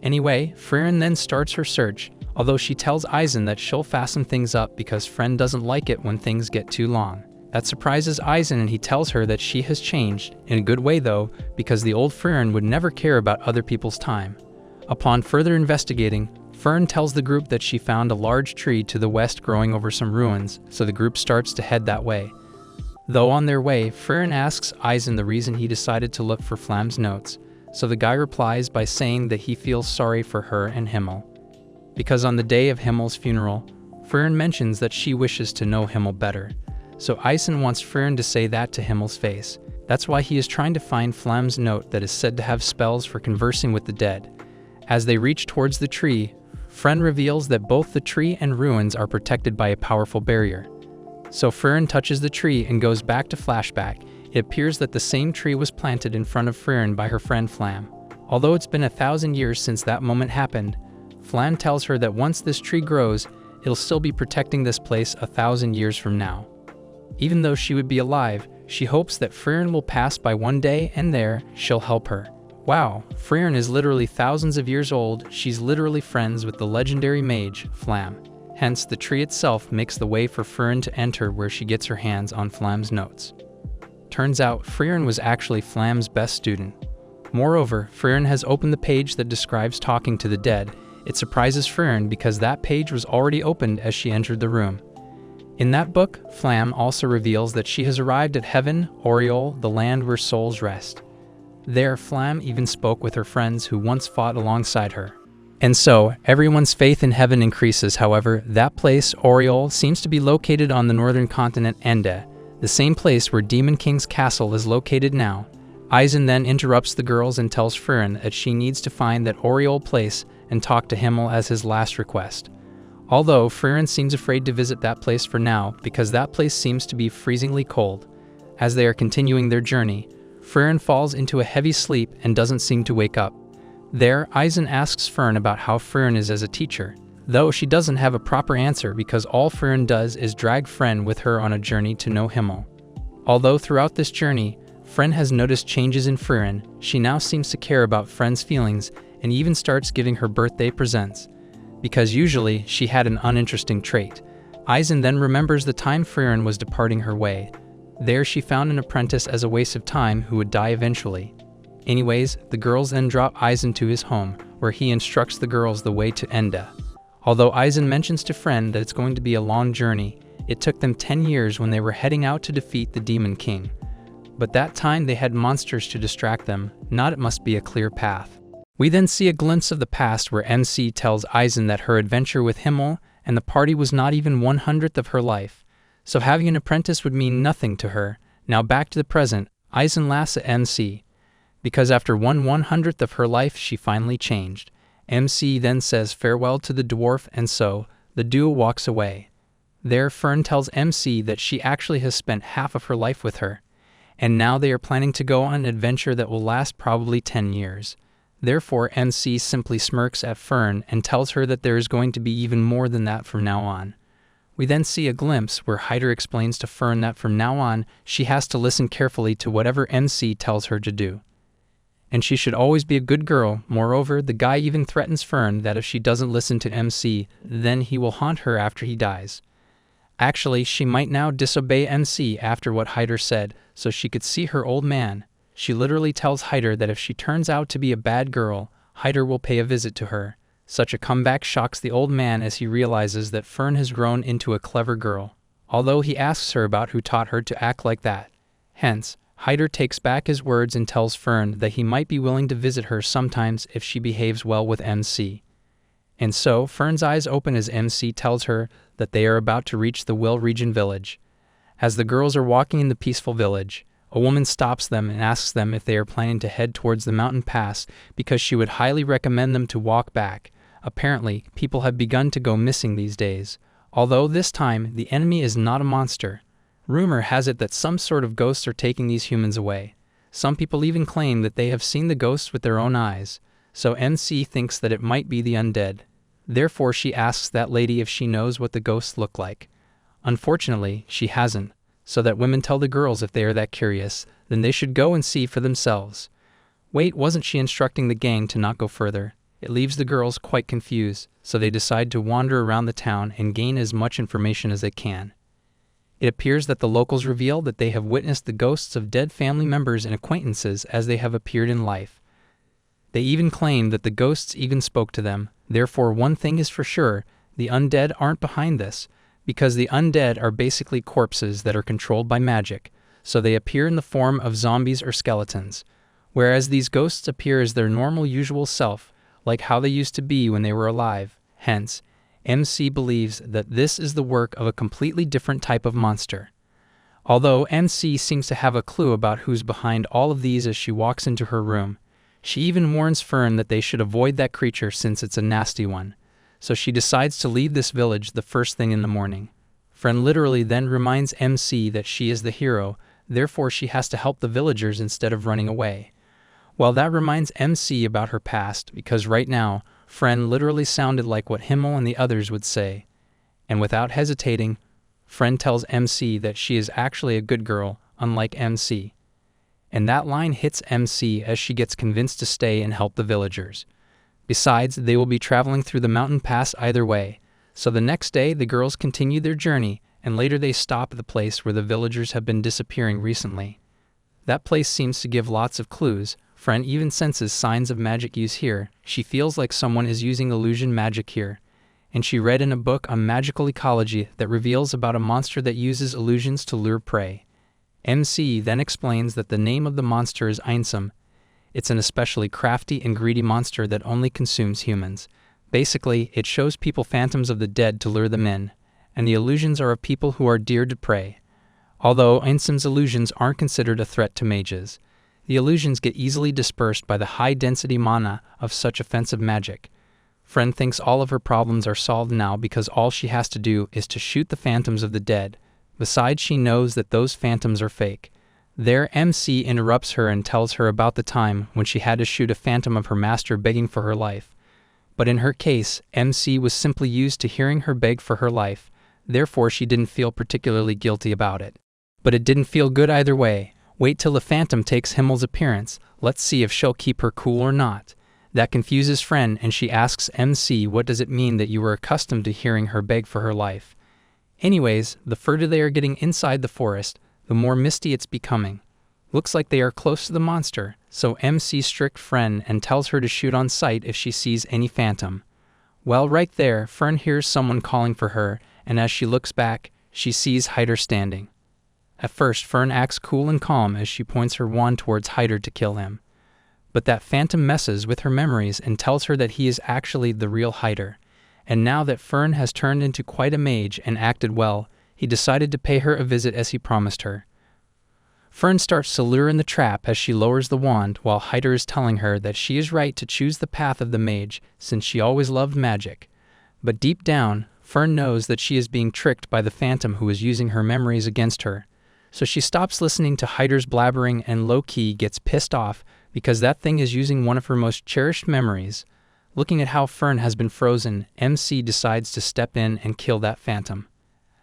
Speaker 1: Anyway, Frieren then starts her search, although she tells Eisen that she'll fasten things up because Fren doesn't like it when things get too long. That surprises Eisen, and he tells her that she has changed, in a good way though, because the old Fern would never care about other people's time. Upon further investigating, Fern tells the group that she found a large tree to the west growing over some ruins, so the group starts to head that way. Though on their way, Fern asks Eisen the reason he decided to look for Flam's notes, so the guy replies by saying that he feels sorry for her and Himmel. Because on the day of Himmel's funeral, Fern mentions that she wishes to know Himmel better, so Eisen wants Fern to say that to Himmel's face. That's why he is trying to find Flam's note that is said to have spells for conversing with the dead. As they reach towards the tree, Fern reveals that both the tree and ruins are protected by a powerful barrier. So Fern touches the tree and goes back to flashback. It appears that the same tree was planted in front of Fern by her friend Flam. Although it's been 1,000 years since that moment happened, Flam tells her that once this tree grows, it'll still be protecting this place 1,000 years from now. Even though she would be alive, she hopes that Fern will pass by one day and there, she'll help her. Wow, Fern is literally thousands of years old. She's literally friends with the legendary mage, Flam. Hence, the tree itself makes the way for Fern to enter where she gets her hands on Flam's notes. Turns out, Fern was actually Flam's best student. Moreover, Fern has opened the page that describes talking to the dead. It surprises Fern because that page was already opened as she entered the room. In that book, Flam also reveals that she has arrived at heaven, Aniroll, the land where souls rest. There, Flam even spoke with her friends who once fought alongside her. And so, everyone's faith in heaven increases. However, that place, Aniroll, seems to be located on the northern continent Ende, the same place where Demon King's castle is located now. Eisen then interrupts the girls and tells Fern that she needs to find that Aniroll place and talk to Himmel as his last request. Although Fern seems afraid to visit that place for now because that place seems to be freezingly cold. As they are continuing their journey, Fern falls into a heavy sleep and doesn't seem to wake up. There, Eisen asks Fern about how Fern is as a teacher, though she doesn't have a proper answer because all Fern does is drag Fern with her on a journey to know Himmel. Although throughout this journey, Fern has noticed changes in Fern, she now seems to care about Fern's feelings and even starts giving her birthday presents. Because usually, she had an uninteresting trait. Eisen then remembers the time Fern was departing her way. There she found an apprentice as a waste of time who would die eventually. Anyways, the girls then drop Eisen to his home, where he instructs the girls the way to Ende. Although Eisen mentions to Fern that it's going to be a long journey, it took them 10 years when they were heading out to defeat the Demon King. But that time they had monsters to distract them, not it must be a clear path. We then see a glimpse of the past where MC tells Eisen that her adventure with Himmel and the party was not even 1/100th of her life, so having an apprentice would mean nothing to her. Now back to the present, Eisen laughs at MC, because after 1/100th of her life she finally changed. MC then says farewell to the dwarf and so, the duo walks away. There Fern tells MC that she actually has spent half of her life with her, and now they are planning to go on an adventure that will last probably 10 years. Therefore, MC simply smirks at Fern and tells her that there is going to be even more than that from now on. We then see a glimpse where Hyder explains to Fern that from now on, she has to listen carefully to whatever MC tells her to do. And she should always be a good girl. Moreover, the guy even threatens Fern that if she doesn't listen to MC, then he will haunt her after he dies. Actually, she might now disobey MC after what Hyder said, so she could see her old man. She literally tells Hyder that if she turns out to be a bad girl, Hyder will pay a visit to her. Such a comeback shocks the old man as he realizes that Fern has grown into a clever girl, although he asks her about who taught her to act like that. Hence, Hyder takes back his words and tells Fern that he might be willing to visit her sometimes if she behaves well with MC. And so, Fern's eyes open as MC tells her that they are about to reach the Will Region village. As the girls are walking in the peaceful village, a woman stops them and asks them if they are planning to head towards the mountain pass because she would highly recommend them to walk back. Apparently, people have begun to go missing these days. Although this time, the enemy is not a monster. Rumor has it that some sort of ghosts are taking these humans away. Some people even claim that they have seen the ghosts with their own eyes, so MC thinks that it might be the undead. Therefore, she asks that lady if she knows what the ghosts look like. Unfortunately, she hasn't. So that women tell the girls if they are that curious, then they should go and see for themselves. Wait, wasn't she instructing the gang to not go further? It leaves the girls quite confused, so they decide to wander around the town and gain as much information as they can. It appears that the locals reveal that they have witnessed the ghosts of dead family members and acquaintances as they have appeared in life. They even claim that the ghosts even spoke to them. Therefore, one thing is for sure, the undead aren't behind this, because the undead are basically corpses that are controlled by magic, so they appear in the form of zombies or skeletons, whereas these ghosts appear as their normal usual self, like how they used to be when they were alive. Hence, MC believes that this is the work of a completely different type of monster. Although MC seems to have a clue about who's behind all of these as she walks into her room, she even warns Fern that they should avoid that creature since it's a nasty one. So she decides to leave this village the first thing in the morning. Fern literally then reminds MC that she is the hero, therefore she has to help the villagers instead of running away. Well, that reminds MC about her past, because right now, Fren literally sounded like what Himmel and the others would say. And without hesitating, Fren tells MC that she is actually a good girl, unlike MC. And that line hits MC as she gets convinced to stay and help the villagers. Besides, they will be traveling through the mountain pass either way, so the next day the girls continue their journey, and later they stop at the place where the villagers have been disappearing recently. That place seems to give lots of clues. Fren even senses signs of magic use here. She feels like someone is using illusion magic here. And she read in a book on magical ecology that reveals about a monster that uses illusions to lure prey. MC then explains that the name of the monster is Einsam. It's an especially crafty and greedy monster that only consumes humans. Basically, it shows people phantoms of the dead to lure them in, and the illusions are of people who are dear to prey. Although Einsam's illusions aren't considered a threat to mages, the illusions get easily dispersed by the high-density mana of such offensive magic. Fren thinks all of her problems are solved now because all she has to do is to shoot the phantoms of the dead. Besides, she knows that those phantoms are fake. There, MC interrupts her and tells her about the time when she had to shoot a phantom of her master begging for her life. But in her case, MC was simply used to hearing her beg for her life, therefore she didn't feel particularly guilty about it. But it didn't feel good either way. Wait till the phantom takes Himmel's appearance. Let's see if she'll keep her cool or not. That confuses Fren, and she asks MC what does it mean that you were accustomed to hearing her beg for her life. Anyways, the further they are getting inside the forest, the more misty it's becoming. Looks like they are close to the monster, so MC strict Fren and tells her to shoot on sight if she sees any phantom. Well, right there, Fern hears someone calling for her, and as she looks back, she sees Hyder standing. At first, Fern acts cool and calm as she points her wand towards Hyder to kill him. But that phantom messes with her memories and tells her that he is actually the real Hyder. And now that Fern has turned into quite a mage and acted well, he decided to pay her a visit as he promised her. Fern starts to lure in the trap as she lowers the wand while Hyder is telling her that she is right to choose the path of the mage since she always loved magic. But deep down, Fern knows that she is being tricked by the phantom who is using her memories against her. So she stops listening to Hyder's blabbering and low-key gets pissed off because that thing is using one of her most cherished memories. Looking at how Fern has been frozen, MC decides to step in and kill that phantom.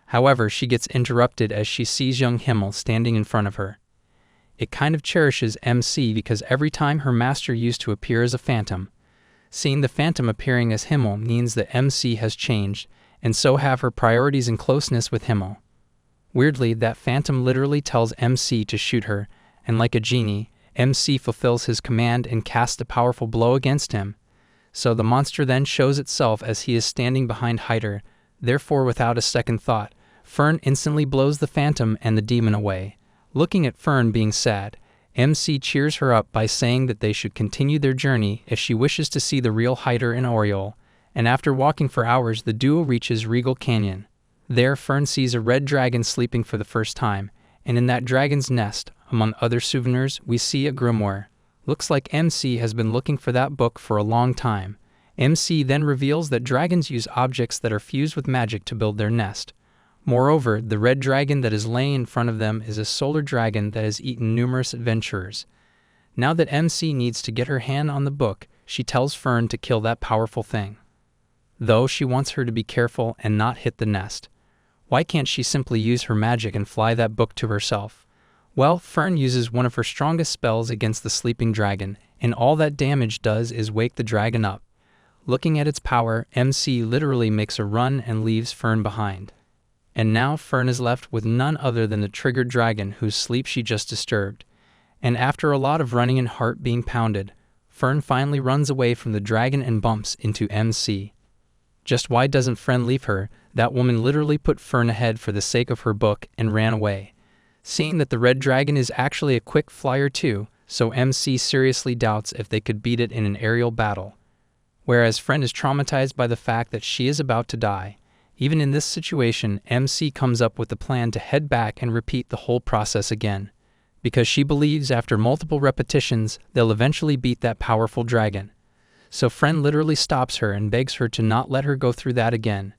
Speaker 1: However, she gets interrupted as she sees young Himmel standing in front of her. It kind of cherishes MC because every time her master used to appear as a phantom. Seeing the phantom appearing as Himmel means that MC has changed, and so have her priorities and closeness with Himmel. Weirdly, that phantom literally tells MC to shoot her, and like a genie, MC fulfills his command and casts a powerful blow against him. So the monster then shows itself as he is standing behind Hyder. Therefore, without a second thought, Fern instantly blows the phantom and the demon away. Looking at Fern being sad, MC cheers her up by saying that they should continue their journey if she wishes to see the real Hyder and Oriole, and after walking for hours the duo reaches Regal Canyon. There Fern sees a red dragon sleeping for the first time, and in that dragon's nest, among other souvenirs, we see a grimoire. Looks like MC has been looking for that book for a long time. MC then reveals that dragons use objects that are fused with magic to build their nest. Moreover, the red dragon that is laying in front of them is a solar dragon that has eaten numerous adventurers. Now that MC needs to get her hand on the book, she tells Fern to kill that powerful thing. Though she wants her to be careful and not hit the nest. Why can't she simply use her magic and fly that book to herself? Well, Fern uses one of her strongest spells against the sleeping dragon, and all that damage does is wake the dragon up. Looking at its power, MC literally makes a run and leaves Fern behind. And now Fern is left with none other than the triggered dragon whose sleep she just disturbed. And after a lot of running and heart being pounded, Fern finally runs away from the dragon and bumps into MC. Just why doesn't Fern leave her? That woman literally put Fern ahead for the sake of her book and ran away. Seeing that the red dragon is actually a quick flyer too, so MC seriously doubts if they could beat it in an aerial battle. Whereas Fern is traumatized by the fact that she is about to die. Even in this situation, MC comes up with the plan to head back and repeat the whole process again, because she believes after multiple repetitions, they'll eventually beat that powerful dragon. So Fern literally stops her and begs her to not let her go through that again.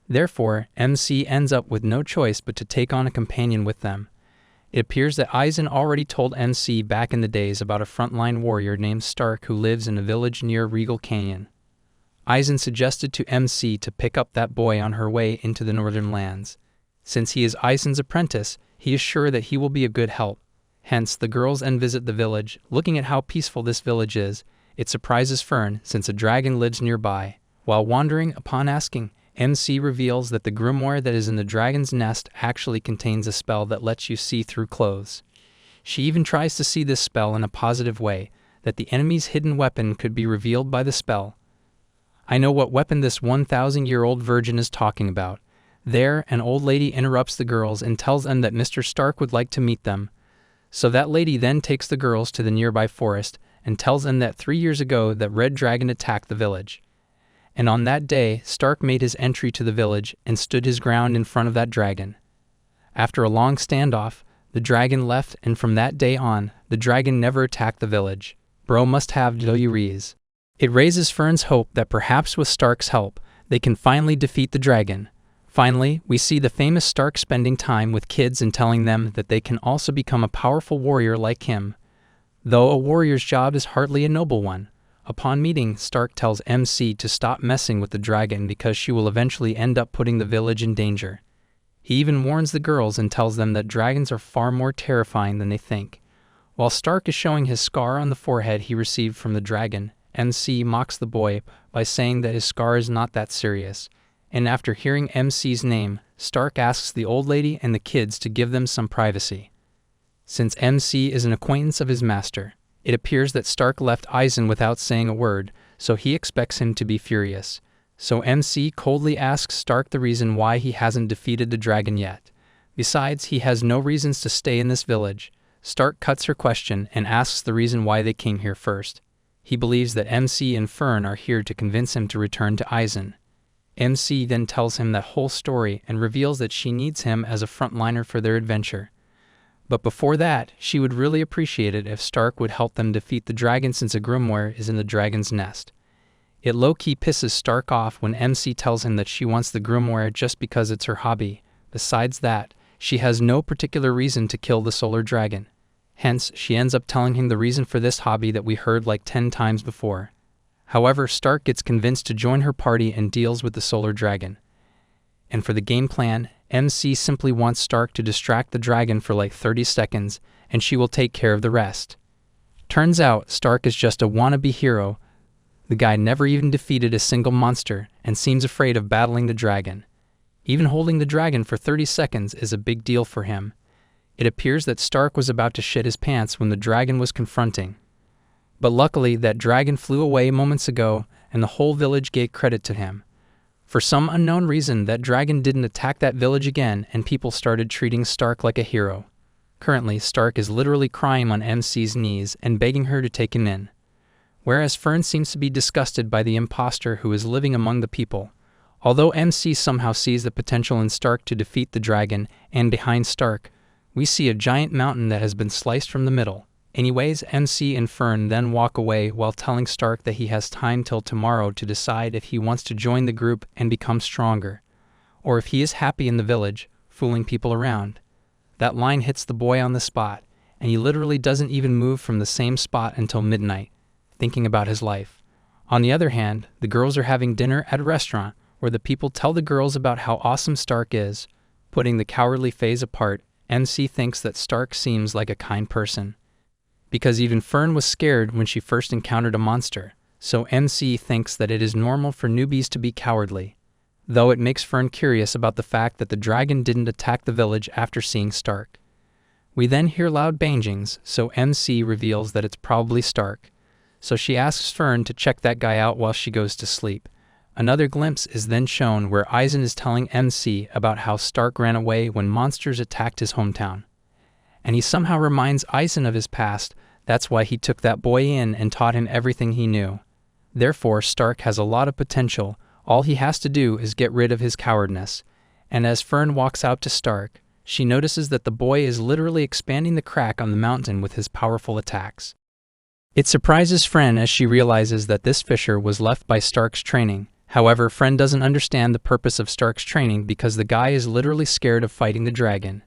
Speaker 1: Therefore, MC ends up with no choice but to take on a companion with them. It appears that Aizen already told MC back in the days about a frontline warrior named Stark who lives in a village near Regal Canyon. Aizen suggested to MC to pick up that boy on her way into the northern lands. Since he is Aizen's apprentice, he is sure that he will be a good help. Hence, the girls then visit the village. Looking at how peaceful this village is, it surprises Fern since a dragon lives nearby. While wandering, upon asking, MC reveals that the grimoire that is in the dragon's nest actually contains a spell that lets you see through clothes. She even tries to see this spell in a positive way, that the enemy's hidden weapon could be revealed by the spell. I know what weapon this 1,000-year-old virgin is talking about. There, an old lady interrupts the girls and tells them that Mr. Stark would like to meet them. So that lady then takes the girls to the nearby forest and tells them that 3 years ago that Red Dragon attacked the village. And on that day, Stark made his entry to the village and stood his ground in front of that dragon. After a long standoff, the dragon left, and from that day on, the dragon never attacked the village. Bro must have diaries. It raises Fern's hope that perhaps with Stark's help, they can finally defeat the dragon. Finally, we see the famous Stark spending time with kids and telling them that they can also become a powerful warrior like him. Though a warrior's job is hardly a noble one. Upon meeting, Stark tells MC to stop messing with the dragon because she will eventually end up putting the village in danger. He even warns the girls and tells them that dragons are far more terrifying than they think. While Stark is showing his scar on the forehead he received from the dragon, MC mocks the boy by saying that his scar is not that serious. And after hearing MC's name, Stark asks the old lady and the kids to give them some privacy. Since MC is an acquaintance of his master, it appears that Stark left Aizen without saying a word, so he expects him to be furious. So MC coldly asks Stark the reason why he hasn't defeated the dragon yet. Besides, he has no reasons to stay in this village. Stark cuts her question and asks the reason why they came here first. He believes that MC and Fern are here to convince him to return to Aizen. MC then tells him that whole story and reveals that she needs him as a frontliner for their adventure. But before that, she would really appreciate it if Stark would help them defeat the dragon since a grimoire is in the dragon's nest. It low-key pisses Stark off when MC tells him that she wants the grimoire just because it's her hobby. Besides that, she has no particular reason to kill the solar dragon. Hence, she ends up telling him the reason for this hobby that we heard like 10 times before. However, Stark gets convinced to join her party and deals with the solar dragon. And for the game plan, MC simply wants Stark to distract the dragon for like 30 seconds, and she will take care of the rest. Turns out, Stark is just a wannabe hero. The guy never even defeated a single monster, and seems afraid of battling the dragon. Even holding the dragon for 30 seconds is a big deal for him. It appears that Stark was about to shit his pants when the dragon was confronting. But luckily, that dragon flew away moments ago, and the whole village gave credit to him. For some unknown reason, that dragon didn't attack that village again, and people started treating Stark like a hero. Currently, Stark is literally crying on MC's knees and begging her to take him in. Whereas Fern seems to be disgusted by the imposter who is living among the people. Although MC somehow sees the potential in Stark to defeat the dragon, and behind Stark, we see a giant mountain that has been sliced from the middle. Anyways, MC and Fern then walk away while telling Stark that he has time till tomorrow to decide if he wants to join the group and become stronger, or if he is happy in the village, fooling people around. That line hits the boy on the spot, and he literally doesn't even move from the same spot until midnight, thinking about his life. On the other hand, the girls are having dinner at a restaurant where the people tell the girls about how awesome Stark is. Putting the cowardly phase apart, MC thinks that Stark seems like a kind person. Because even Fern was scared when she first encountered a monster, so MC thinks that it is normal for newbies to be cowardly. though it makes Fern curious about the fact that the dragon didn't attack the village after seeing Stark. We then hear loud bangings, so MC reveals that it's probably Stark. So she asks Fern to check that guy out while she goes to sleep. Another glimpse is then shown where Eisen is telling MC about how Stark ran away when monsters attacked his hometown. And he somehow reminds Eisen of his past. That's why he took that boy in and taught him everything he knew. Therefore, Stark has a lot of potential. All he has to do is get rid of his cowardness. And as Fern walks out to Stark, she notices that the boy is literally expanding the crack on the mountain with his powerful attacks. It surprises Fern as she realizes that this fissure was left by Stark's training. However, Fern doesn't understand the purpose of Stark's training because the guy is literally scared of fighting the dragon.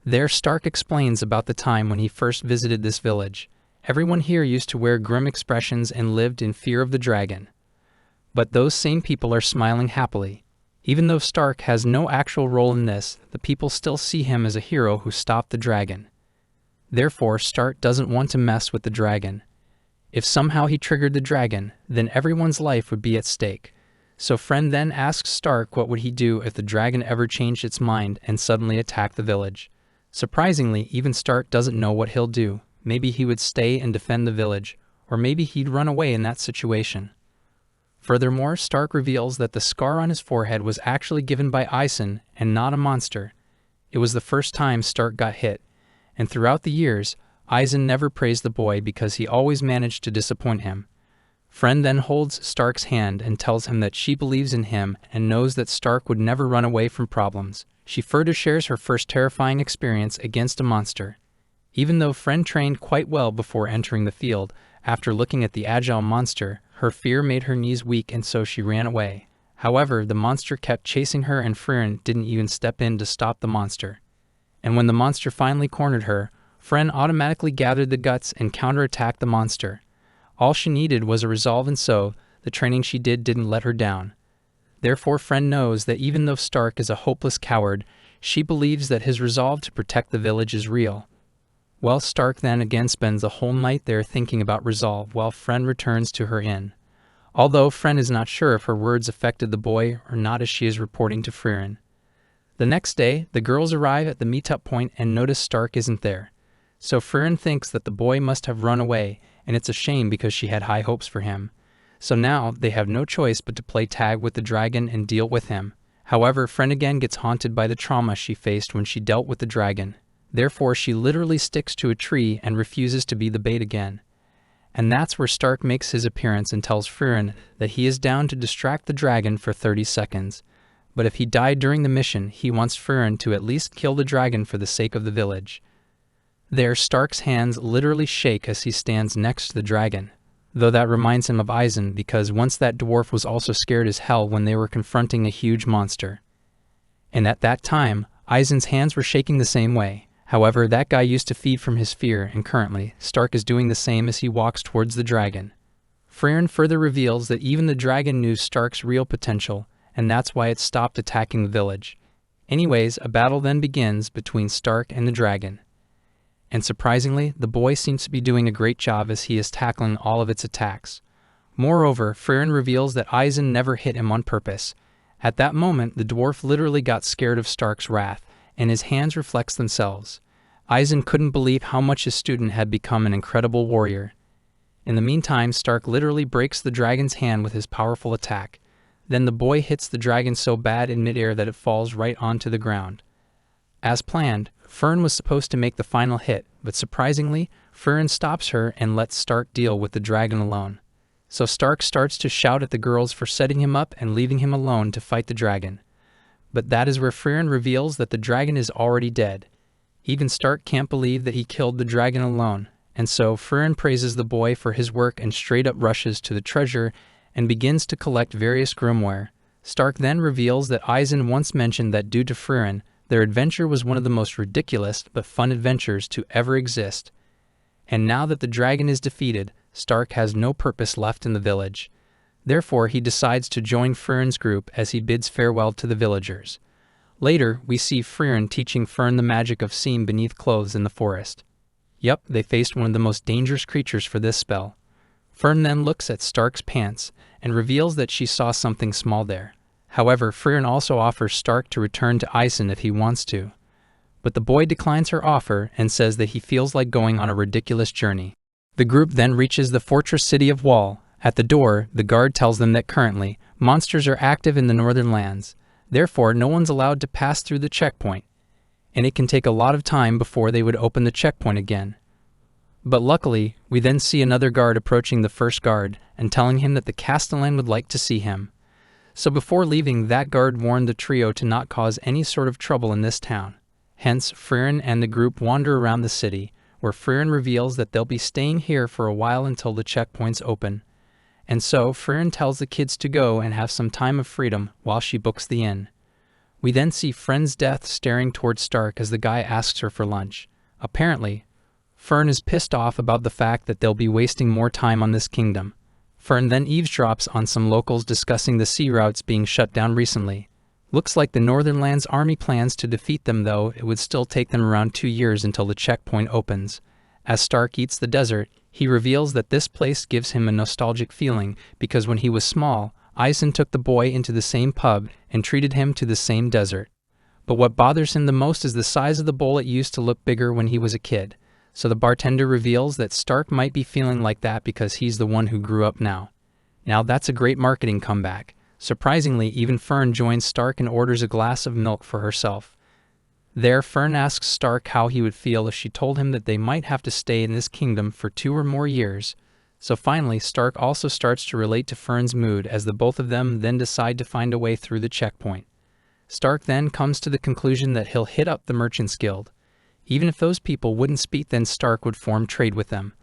Speaker 1: There, Stark explains about the time when he first visited this village. Everyone here used to wear grim expressions and lived in fear of the dragon. But those same people are smiling happily. Even though Stark has no actual role in this, the people still see him as a hero who stopped the dragon. Therefore, Stark doesn't want to mess with the dragon. If somehow he triggered the dragon, then everyone's life would be at stake. So Fern then asks Stark what would he do if the dragon ever changed its mind and suddenly attacked the village. Surprisingly, even Stark doesn't know what he'll do. Maybe he would stay and defend the village, or maybe he'd run away in that situation. Furthermore, Stark reveals that the scar on his forehead was actually given by Eisen and not a monster. It was the first time Stark got hit, and throughout the years, Eisen never praised the boy because he always managed to disappoint him. Fern then holds Stark's hand and tells him that she believes in him and knows that Stark would never run away from problems. She further shares her first terrifying experience against a monster. Even though Fern trained quite well before entering the field, after looking at the agile monster, her fear made her knees weak and so she ran away. However, the monster kept chasing her and Fern didn't even step in to stop the monster. And when the monster finally cornered her, Fern automatically gathered the guts and counterattacked the monster. All she needed was a resolve, and so the training she didn't let her down. Therefore, Fern knows that even though Stark is a hopeless coward, she believes that his resolve to protect the village is real. Well, Stark then again spends a whole night there thinking about resolve while Fern returns to her inn. Although Fern is not sure if her words affected the boy or not as she is reporting to Fern. The next day, the girls arrive at the meetup point and notice Stark isn't there. So Fern thinks that the boy must have run away, and it's a shame because she had high hopes for him. So now they have no choice but to play tag with the dragon and deal with him. However, Fern again gets haunted by the trauma she faced when she dealt with the dragon. Therefore, she literally sticks to a tree and refuses to be the bait again. And that's where Stark makes his appearance and tells Fern that he is down to distract the dragon for 30 seconds. But if he died during the mission, he wants Fern to at least kill the dragon for the sake of the village. There, Stark's hands literally shake as he stands next to the dragon, though that reminds him of Eisen because once that dwarf was also scared as hell when they were confronting a huge monster. And at that time, Eisen's hands were shaking the same way. However, that guy used to feed from his fear, and currently, Stark is doing the same as he walks towards the dragon. Fern further reveals that even the dragon knew Stark's real potential, and that's why it stopped attacking the village. Anyways, a battle then begins between Stark and the dragon. And surprisingly, the boy seems to be doing a great job as he is tackling all of its attacks. Moreover, Fern reveals that Eisen never hit him on purpose. At that moment, the dwarf literally got scared of Stark's wrath, and his hands reflects themselves. Eisen couldn't believe how much his student had become an incredible warrior. In the meantime, Stark literally breaks the dragon's hand with his powerful attack. Then the boy hits the dragon so bad in midair that it falls right onto the ground. As planned, Fern was supposed to make the final hit, but surprisingly, Fern stops her and lets Stark deal with the dragon alone. So Stark starts to shout at the girls for setting him up and leaving him alone to fight the dragon. But that is where Fern reveals that the dragon is already dead. Even Stark can't believe that he killed the dragon alone, and so Fern praises the boy for his work and straight up rushes to the treasure and begins to collect various grimoire. Stark then reveals that Eisen once mentioned that due to Fern, their adventure was one of the most ridiculous but fun adventures to ever exist. And now that the dragon is defeated, Stark has no purpose left in the village. Therefore, he decides to join Fern's group as he bids farewell to the villagers. Later, we see Fern teaching Fern the magic of seeing beneath clothes in the forest. Yup, they faced one of the most dangerous creatures for this spell. Fern then looks at Stark's pants and reveals that she saw something small there. However, Frieren also offers Stark to return to Isen if he wants to. But the boy declines her offer and says that he feels like going on a ridiculous journey. The group then reaches the fortress city of Wall. At the door, the guard tells them that currently, monsters are active in the northern lands. Therefore, no one's allowed to pass through the checkpoint, and it can take a lot of time before they would open the checkpoint again. But luckily, we then see another guard approaching the first guard and telling him that the Castellan would like to see him. So before leaving, that guard warned the trio to not cause any sort of trouble in this town. Hence, Frieren and the group wander around the city, where Frieren reveals that they'll be staying here for a while until the checkpoints open. And so, Frieren tells the kids to go and have some time of freedom while she books the inn. We then see Frien's Death staring towards Stark as the guy asks her for lunch. Apparently, Frieren is pissed off about the fact that they'll be wasting more time on this kingdom. Frieren then eavesdrops on some locals discussing the sea routes being shut down recently. Looks like the Northern Lands army plans to defeat them, though it would still take them around 2 years until the checkpoint opens. As Stark eats the dessert, he reveals that this place gives him a nostalgic feeling because when he was small, Isen took the boy into the same pub and treated him to the same dessert. But what bothers him the most is the size of the bowl. It used to look bigger when he was a kid. So the bartender reveals that Stark might be feeling like that because he's the one who grew up now. Now that's a great marketing comeback. Surprisingly, even Fern joins Stark and orders a glass of milk for herself. There, Fern asks Stark how he would feel if she told him that they might have to stay in this kingdom for 2 or more years. So finally, Stark also starts to relate to Fern's mood as the both of them then decide to find a way through the checkpoint. Stark then comes to the conclusion that he'll hit up the Merchants Guild. Even if those people wouldn't speak, then Stark would form trade with them.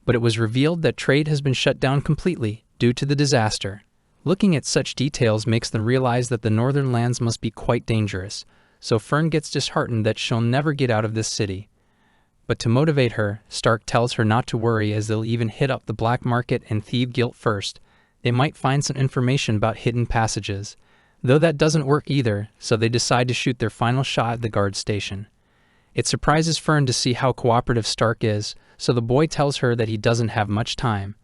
Speaker 1: But it was revealed that trade has been shut down completely due to the disaster. Looking at such details makes them realize that the Northern Lands must be quite dangerous, so Fern gets disheartened that she'll never get out of this city. But to motivate her, Stark tells her not to worry as they'll even hit up the black market and Thief Guild first. They might find some information about hidden passages, though that doesn't work either, so they decide to shoot their final shot at the guard station. It surprises Fern to see how cooperative Stark is, so the boy tells her that he doesn't have much time.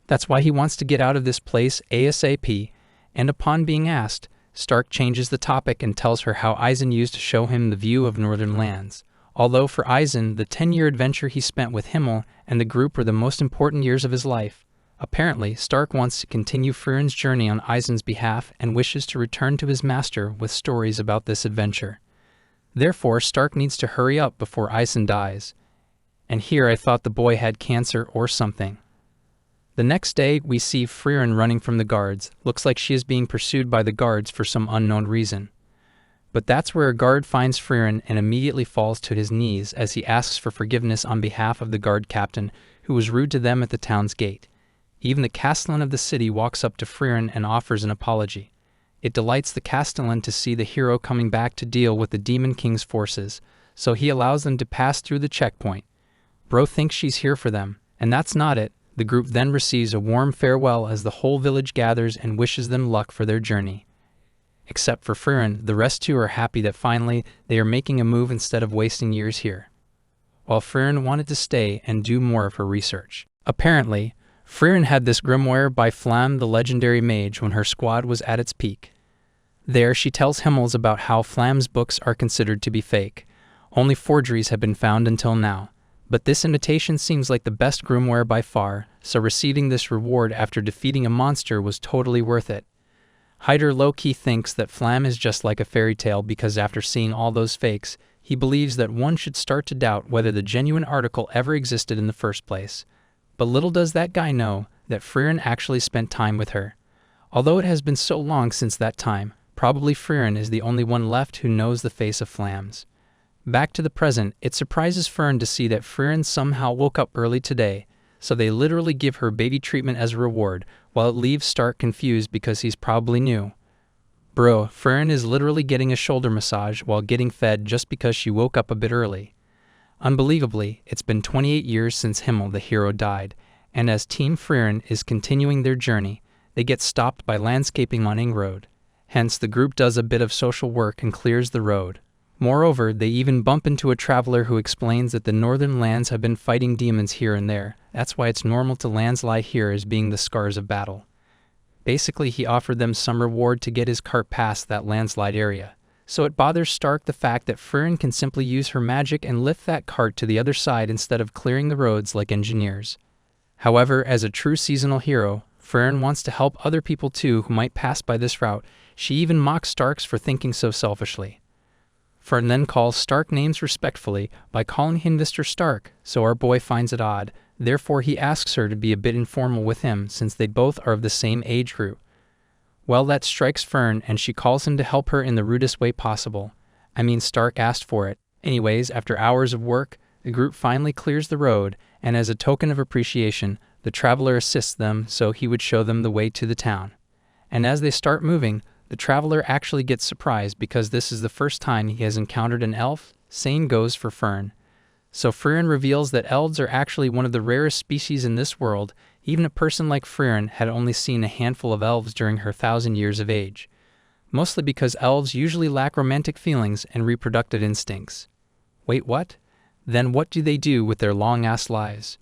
Speaker 1: That's why he wants to get out of this place ASAP, and upon being asked, Stark changes the topic and tells her how Isen used to show him the view of Northern Lands. Although for Isen, the 10-year adventure he spent with Himmel and the group were the most important years of his life. Apparently, Stark wants to continue Frieren's journey on Isen's behalf and wishes to return to his master with stories about this adventure. Therefore, Stark needs to hurry up before Isen dies. And here I thought the boy had cancer or something. The next day, we see Frieren running from the guards. Looks like she is being pursued by the guards for some unknown reason. But that's where a guard finds Frieren and immediately falls to his knees as he asks for forgiveness on behalf of the guard captain, who was rude to them at the town's gate. Even the Castellan of the city walks up to Frieren and offers an apology. It delights the Castellan to see the hero coming back to deal with the Demon King's forces, so he allows them to pass through the checkpoint. Bro thinks she's here for them, and that's not it. The group then receives a warm farewell as the whole village gathers and wishes them luck for their journey. Except for Frieren, the rest too are happy that finally they are making a move instead of wasting years here. While Frieren wanted to stay and do more of her research. Apparently, Frieren had this grimoire by Flam the legendary mage when her squad was at its peak. There she tells Himmels about how Flam's books are considered to be fake. Only forgeries have been found until now. But this imitation seems like the best grimoire by far, so receiving this reward after defeating a monster was totally worth it. Hyder low-key thinks that Flam is just like a fairy tale because after seeing all those fakes, he believes that one should start to doubt whether the genuine article ever existed in the first place. But little does that guy know that Frieren actually spent time with her. Although it has been so long since that time, probably Frieren is the only one left who knows the face of Flams. Back to the present, it surprises Fern to see that Frieren somehow woke up early today, so they literally give her baby treatment as a reward, while it leaves Stark confused because he's probably new. Bro, Frieren is literally getting a shoulder massage while getting fed just because she woke up a bit early. Unbelievably, it's been 28 years since Himmel the hero died, and as Team Frieren is continuing their journey, they get stopped by landscaping on Ing Road. Hence, the group does a bit of social work and clears the road. Moreover, they even bump into a traveler who explains that the Northern Lands have been fighting demons here and there. That's why it's normal to lands lie here as being the scars of battle. Basically, he offered them some reward to get his cart past that landslide area. So it bothers Stark the fact that Frieren can simply use her magic and lift that cart to the other side instead of clearing the roads like engineers. However, as a true seasonal hero, Frieren wants to help other people too who might pass by this route. She even mocks Starks for thinking so selfishly. Frieren then calls Stark names respectfully by calling him Mr. Stark, so our boy finds it odd. Therefore, he asks her to be a bit informal with him since they both are of the same age group. Well, that strikes Frieren, and she calls him to help her in the rudest way possible. I mean, Stark asked for it. Anyways, after hours of work, the group finally clears the road, and as a token of appreciation, the traveler assists them so he would show them the way to the town. And as they start moving, the traveler actually gets surprised because this is the first time he has encountered an elf. Same goes for Frieren. So Frieren reveals that elves are actually one of the rarest species in this world. Even a person like Frieren had only seen a handful of elves during her 1,000 years of age. Mostly because elves usually lack romantic feelings and reproductive instincts. Wait, what? Then what do they do with their long-ass lives?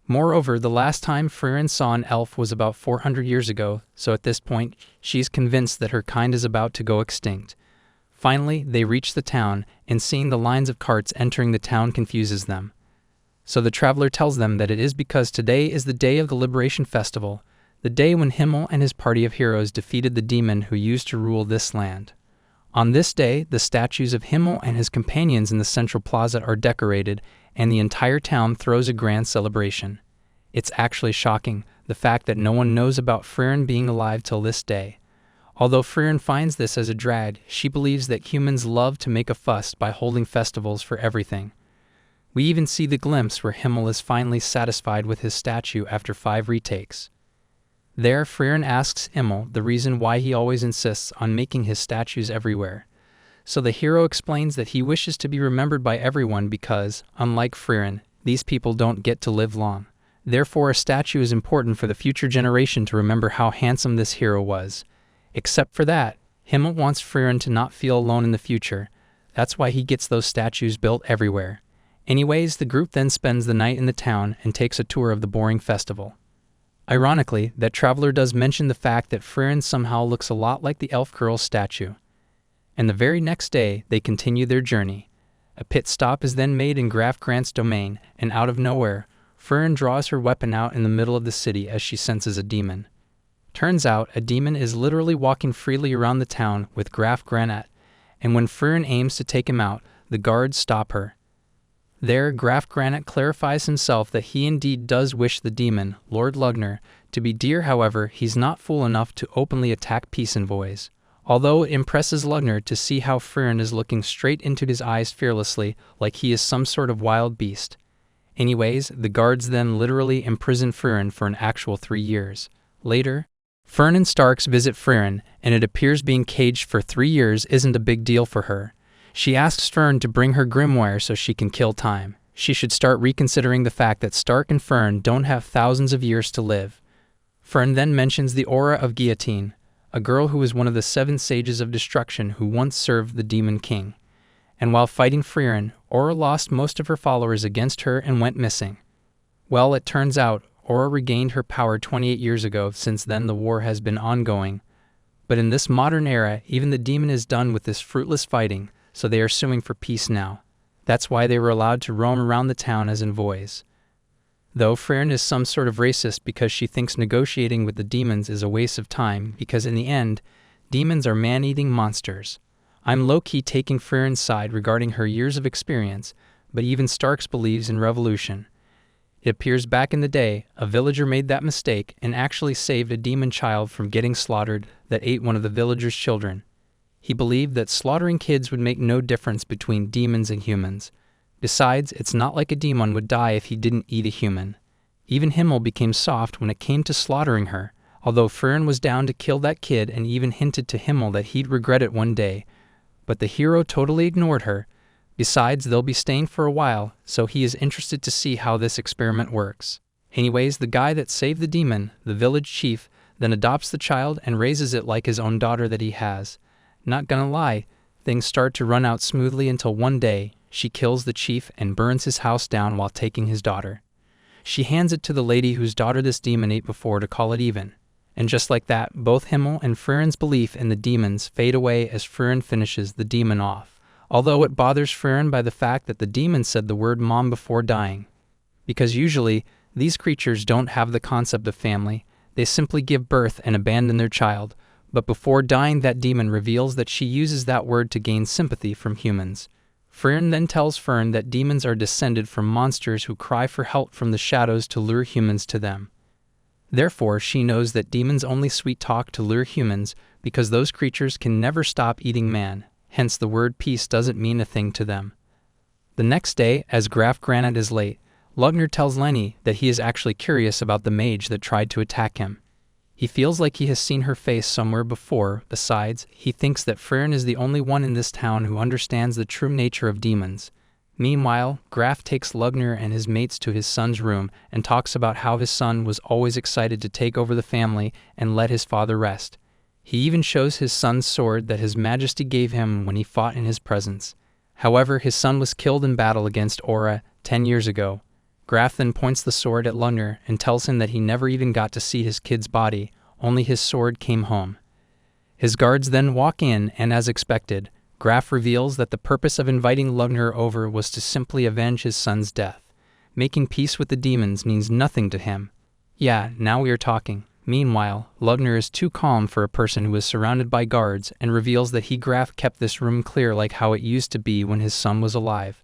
Speaker 1: Moreover, the last time Frieren saw an elf was about 400 years ago, so at this point, she's convinced that her kind is about to go extinct. Finally, they reach the town, and seeing the lines of carts entering the town confuses them. So the traveler tells them that it is because today is the day of the Liberation Festival, the day when Himmel and his party of heroes defeated the demon who used to rule this land. On this day, the statues of Himmel and his companions in the central plaza are decorated, and the entire town throws a grand celebration. It's actually shocking, the fact that no one knows about Frieren being alive till this day. Although Frieren finds this as a drag, she believes that humans love to make a fuss by holding festivals for everything. We even see the glimpse where Himmel is finally satisfied with his statue after 5 retakes. There, Frieren asks Himmel the reason why he always insists on making his statues everywhere. So the hero explains that he wishes to be remembered by everyone because, unlike Frieren, these people don't get to live long. Therefore, a statue is important for the future generation to remember how handsome this hero was. Except for that, Himmel wants Frieren to not feel alone in the future. That's why he gets those statues built everywhere. Anyways, the group then spends the night in the town and takes a tour of the boring festival. Ironically, that traveler does mention the fact that Frieren somehow looks a lot like the elf girl's statue. And the very next day, they continue their journey. A pit stop is then made in Graf Grant's domain, and out of nowhere, Frieren draws her weapon out in the middle of the city as she senses a demon. Turns out, a demon is literally walking freely around the town with Graf Granat, and when Frieren aims to take him out, the guards stop her. There, Graf Granat clarifies himself that he indeed does wish the demon, Lord Lugner, to be dear. However, he's not fool enough to openly attack peace envoys. Although it impresses Lugner to see how Frieren is looking straight into his eyes fearlessly, like he is some sort of wild beast. Anyways, the guards then literally imprison Frieren for an actual 3 years. Later, Frieren and Starks visit Frieren, and it appears being caged for 3 years isn't a big deal for her. She asks Frieren to bring her grimoire so she can kill time. She should start reconsidering the fact that Stark and Frieren don't have thousands of years to live. Frieren then mentions the aura of Guillotine, a girl who was one of the 7 sages of destruction who once served the Demon King. And while fighting Frieren, Aura lost most of her followers against her and went missing. Well, it turns out, Aura regained her power 28 years ago. Since then the war has been ongoing. But in this modern era, even the demon is done with this fruitless fighting, so they are suing for peace now. That's why they were allowed to roam around the town as envoys. Though Frieren is some sort of racist because she thinks negotiating with the demons is a waste of time because in the end, demons are man-eating monsters. I'm low-key taking Frieren's side regarding her years of experience, but even Starks believes in revolution. It appears back in the day, a villager made that mistake and actually saved a demon child from getting slaughtered that ate one of the villager's children. He believed that slaughtering kids would make no difference between demons and humans. Besides, it's not like a demon would die if he didn't eat a human. Even Himmel became soft when it came to slaughtering her, although Frieren was down to kill that kid and even hinted to Himmel that he'd regret it one day. But the hero totally ignored her. Besides, they'll be staying for a while, so he is interested to see how this experiment works. Anyways, the guy that saved the demon, the village chief, then adopts the child and raises it like his own daughter that he has. Not gonna lie, things start to run out smoothly until one day, she kills the chief and burns his house down while taking his daughter. She hands it to the lady whose daughter this demon ate before to call it even. And just like that, both Himmel and Friren's belief in the demons fade away as Friren finishes the demon off, although it bothers Friren by the fact that the demon said the word mom before dying. Because usually, these creatures don't have the concept of family, they simply give birth and abandon their child, but before dying that demon reveals that she uses that word to gain sympathy from humans. Friren then tells Fern that demons are descended from monsters who cry for help from the shadows to lure humans to them. Therefore, she knows that demons only sweet talk to lure humans because those creatures can never stop eating man, hence the word peace doesn't mean a thing to them. The next day, as Graf Granite is late, Lugner tells Lenny that he is actually curious about the mage that tried to attack him. He feels like he has seen her face somewhere before. Besides, he thinks that Friren is the only one in this town who understands the true nature of demons. Meanwhile, Graf takes Lugner and his mates to his son's room and talks about how his son was always excited to take over the family and let his father rest. He even shows his son's sword that His Majesty gave him when he fought in his presence. However, his son was killed in battle against Aura 10 years ago. Graf then points the sword at Lugner and tells him that he never even got to see his kid's body, only his sword came home. His guards then walk in, and as expected, Graf reveals that the purpose of inviting Lugner over was to simply avenge his son's death. Making peace with the demons means nothing to him. Yeah, now we are talking. Meanwhile, Lugner is too calm for a person who is surrounded by guards and reveals that Graf kept this room clear like how it used to be when his son was alive.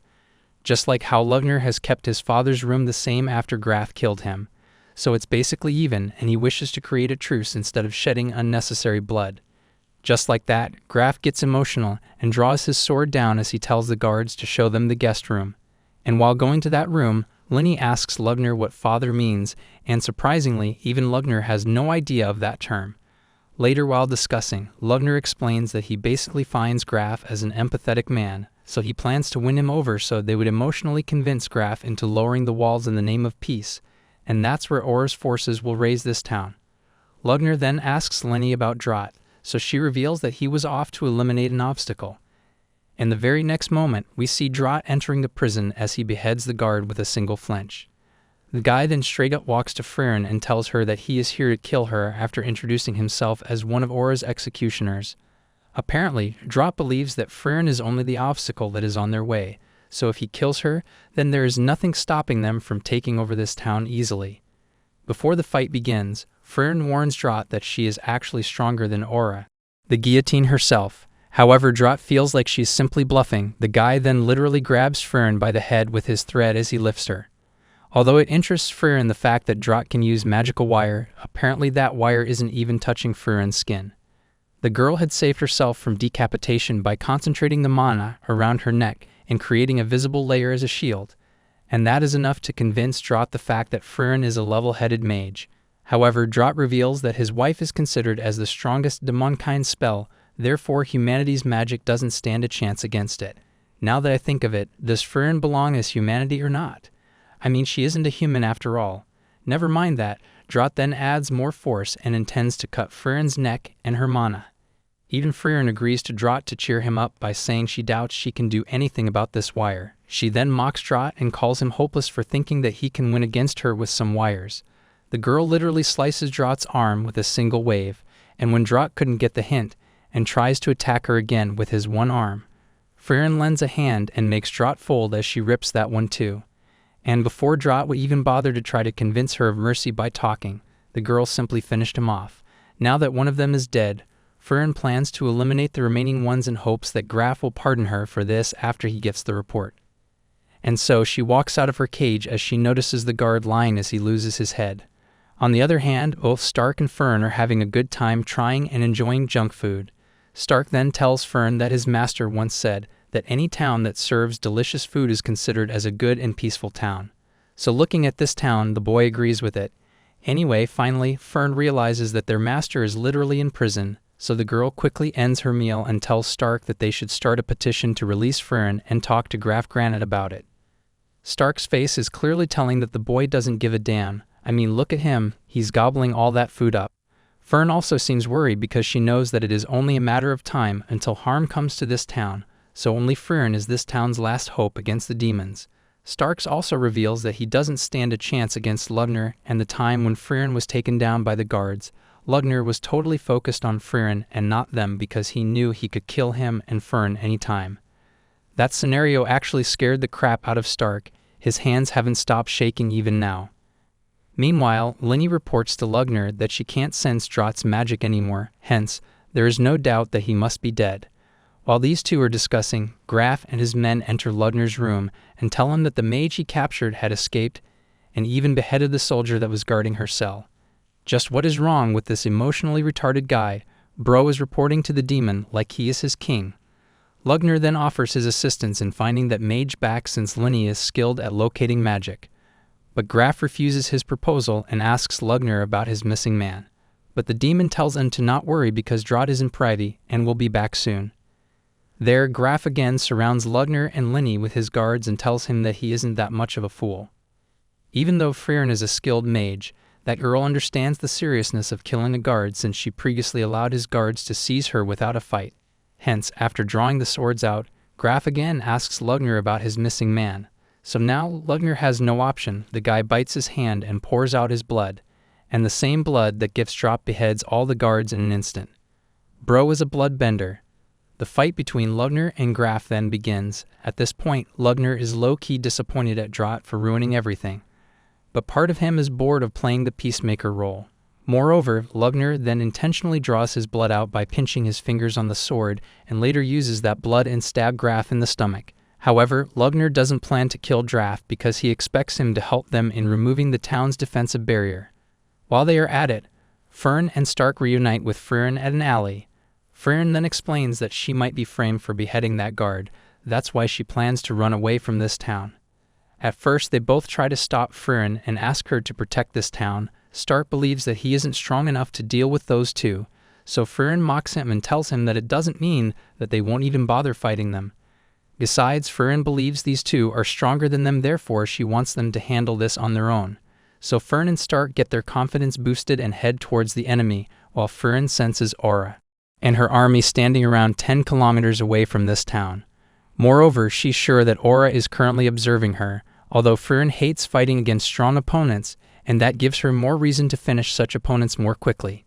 Speaker 1: Just like how Lugner has kept his father's room the same after Graf killed him. So it's basically even, and he wishes to create a truce instead of shedding unnecessary blood. Just like that, Graf gets emotional and draws his sword down as he tells the guards to show them the guest room. And while going to that room, Lenny asks Lugner what father means, and surprisingly, even Lugner has no idea of that term. Later while discussing, Lugner explains that he basically finds Graf as an empathetic man, so he plans to win him over so they would emotionally convince Graf into lowering the walls in the name of peace, and that's where Aura's forces will raise this town. Lugner then asks Lenny about Drought, so she reveals that he was off to eliminate an obstacle. In the very next moment, we see Drought entering the prison as he beheads the guard with a single flinch. The guy then straight up walks to Friren and tells her that he is here to kill her after introducing himself as one of Aura's executioners. Apparently, Drought believes that Friren is only the obstacle that is on their way, so if he kills her, then there is nothing stopping them from taking over this town easily. Before the fight begins, Friren warns Drought that she is actually stronger than Aura, the guillotine herself. However, Drought feels like she's simply bluffing. The guy then literally grabs Friren by the head with his thread as he lifts her. Although it interests Friren the fact that Drought can use magical wire, apparently that wire isn't even touching Friren's skin. The girl had saved herself from decapitation by concentrating the mana around her neck and creating a visible layer as a shield, and that is enough to convince Drought the fact that Friren is a level-headed mage. However, Drought reveals that his wife is considered as the strongest demonkind spell, therefore humanity's magic doesn't stand a chance against it. Now that I think of it, does Friren belong as humanity or not? I mean, she isn't a human after all. Never mind that, Drought then adds more force and intends to cut Friren's neck and her mana. Even Friren agrees to Drought to cheer him up by saying she doubts she can do anything about this wire. She then mocks Drought and calls him hopeless for thinking that he can win against her with some wires. The girl literally slices Drought's arm with a single wave, and when Drought couldn't get the hint, and tries to attack her again with his one arm, Friren lends a hand and makes Drought fold as she rips that one too. And before Drought would even bother to try to convince her of mercy by talking, the girl simply finished him off. Now that one of them is dead, Friren plans to eliminate the remaining ones in hopes that Graf will pardon her for this after he gets the report. And so she walks out of her cage as she notices the guard lying as he loses his head. On the other hand, both Stark and Fern are having a good time trying and enjoying junk food. Stark then tells Fern that his master once said that any town that serves delicious food is considered as a good and peaceful town. So looking at this town, the boy agrees with it. Anyway, finally, Fern realizes that their master is literally in prison, so the girl quickly ends her meal and tells Stark that they should start a petition to release Fern and talk to Graf Granite about it. Stark's face is clearly telling that the boy doesn't give a damn. I mean, look at him, he's gobbling all that food up. Fern also seems worried because she knows that it is only a matter of time until harm comes to this town, so only Friren is this town's last hope against the demons. Starks also reveals that he doesn't stand a chance against Lugner and the time when Friren was taken down by the guards. Lugner was totally focused on Frieren and not them because he knew he could kill him and Fern anytime. That scenario actually scared the crap out of Stark. His hands haven't stopped shaking even now. Meanwhile, Linny reports to Lugner that she can't sense Drought's magic anymore, hence, there is no doubt that he must be dead. While these two are discussing, Graf and his men enter Lugner's room and tell him that the mage he captured had escaped and even beheaded the soldier that was guarding her cell. Just what is wrong with this emotionally retarded guy? Bro is reporting to the demon like he is his king. Lugner then offers his assistance in finding that mage back since Linny is skilled at locating magic. But Graf refuses his proposal and asks Lugner about his missing man. But the demon tells him to not worry because Draught is in privy and will be back soon. There, Graf again surrounds Lugner and Linny with his guards and tells him that he isn't that much of a fool. Even though Frieren is a skilled mage, that girl understands the seriousness of killing a guard since she previously allowed his guards to seize her without a fight. Hence, after drawing the swords out, Graf again asks Lugner about his missing man. So now Lugner has no option. The guy bites his hand and pours out his blood, and the same blood that Gifts Drop beheads all the guards in an instant. Bro is a bloodbender. The fight between Lugner and Graf then begins. At this point, Lugner is low-key disappointed at Draught for ruining everything. But part of him is bored of playing the peacemaker role. Moreover, Lugner then intentionally draws his blood out by pinching his fingers on the sword and later uses that blood and stab Graf in the stomach. However, Lugner doesn't plan to kill Draught because he expects him to help them in removing the town's defensive barrier. While they are at it, Fern and Stark reunite with Frieren at an alley. Frieren then explains that she might be framed for beheading that guard. That's why she plans to run away from this town. At first, they both try to stop Frieren and ask her to protect this town. Stark believes that he isn't strong enough to deal with those two, so Frieren mocks him and tells him that it doesn't mean that they won't even bother fighting them. Besides, Frieren believes these two are stronger than them, therefore she wants them to handle this on their own. So Fern and Stark get their confidence boosted and head towards the enemy, while Frieren senses Aura and her army standing around 10 kilometers away from this town. Moreover, she's sure that Aura is currently observing her, although Frieren hates fighting against strong opponents, and that gives her more reason to finish such opponents more quickly.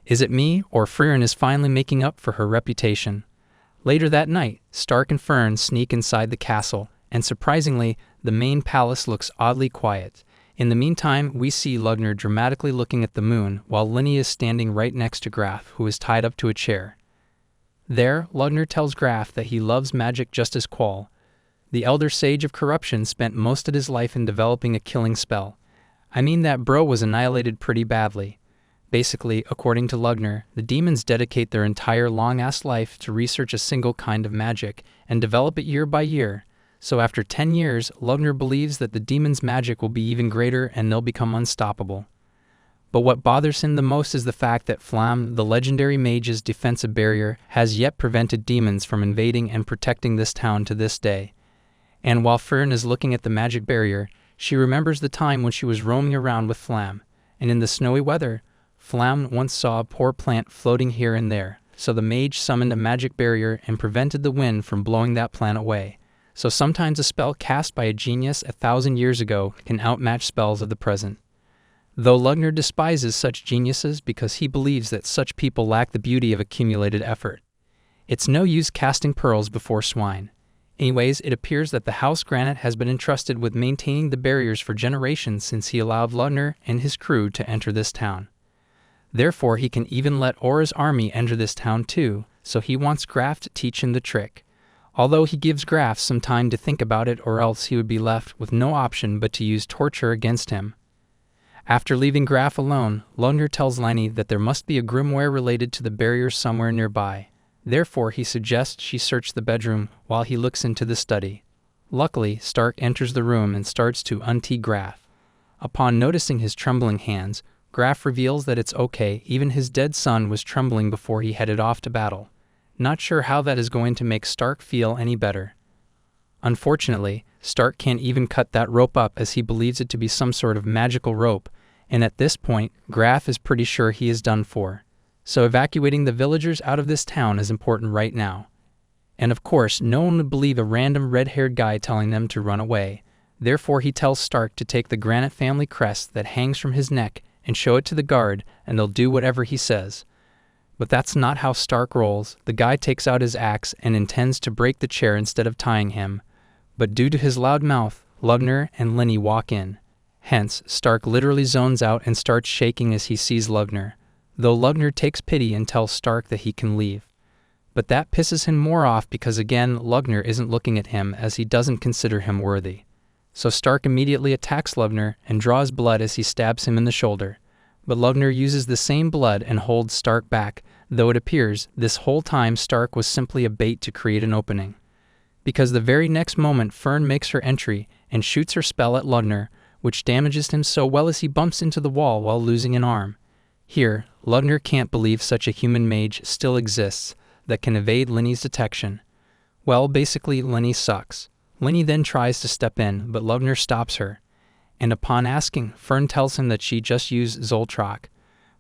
Speaker 1: Is it me, or Frieren is finally making up for her reputation? Later that night, Stark and Fern sneak inside the castle, and surprisingly, the main palace looks oddly quiet. In the meantime, we see Lugner dramatically looking at the moon, while Linny is standing right next to Graf, who is tied up to a chair. There, Lugner tells Graf that he loves magic just as Quall. The Elder Sage of Corruption spent most of his life in developing a killing spell. I mean that bro was annihilated pretty badly. Basically, according to Lugner, the demons dedicate their entire long-ass life to research a single kind of magic and develop it year by year. So after 10 years, Lugner believes that the demons' magic will be even greater and they'll become unstoppable. But what bothers him the most is the fact that Flam, the legendary mage's defensive barrier, has yet prevented demons from invading and protecting this town to this day. And while Fern is looking at the magic barrier, she remembers the time when she was roaming around with Flam, and in the snowy weather, Flam once saw a poor plant floating here and there, so the mage summoned a magic barrier and prevented the wind from blowing that plant away. So sometimes a spell cast by a genius 1,000 years ago can outmatch spells of the present. Though Lugner despises such geniuses because he believes that such people lack the beauty of accumulated effort. It's no use casting pearls before swine. Anyways, it appears that the House Granite has been entrusted with maintaining the barriers for generations since he allowed Lugner and his crew to enter this town. Therefore, he can even let Aura's army enter this town too, so he wants Graf to teach him the trick. Although he gives Graf some time to think about it, or else he would be left with no option but to use torture against him. After leaving Graf alone, Lugner tells Linny that there must be a grimoire related to the barrier somewhere nearby. Therefore, he suggests she search the bedroom while he looks into the study. Luckily, Stark enters the room and starts to untee Graf. Upon noticing his trembling hands, Graf reveals that it's okay, even his dead son was trembling before he headed off to battle. Not sure how that is going to make Stark feel any better. Unfortunately, Stark can't even cut that rope up as he believes it to be some sort of magical rope, and at this point, Graf is pretty sure he is done for. So evacuating the villagers out of this town is important right now. And of course, no one would believe a random red-haired guy telling them to run away. Therefore, he tells Stark to take the Granite family crest that hangs from his neck and show it to the guard, and they'll do whatever he says. But that's not how Stark rolls. The guy takes out his axe and intends to break the chair instead of tying him. But due to his loud mouth, Lugner and Lenny walk in. Hence, Stark literally zones out and starts shaking as he sees Lugner, though Lugner takes pity and tells Stark that he can leave. But that pisses him more off because again, Lugner isn't looking at him as he doesn't consider him worthy. So Stark immediately attacks Lugner and draws blood as he stabs him in the shoulder. But Lugner uses the same blood and holds Stark back, though it appears this whole time Stark was simply a bait to create an opening. Because the very next moment Fern makes her entry and shoots her spell at Lugner, which damages him so well as he bumps into the wall while losing an arm. Here, Lugner can't believe such a human mage still exists that can evade Lenny's detection. Well, basically, Lenny sucks. Lenny then tries to step in, but Lugner stops her. And upon asking, Fern tells him that she just used Zoltrak.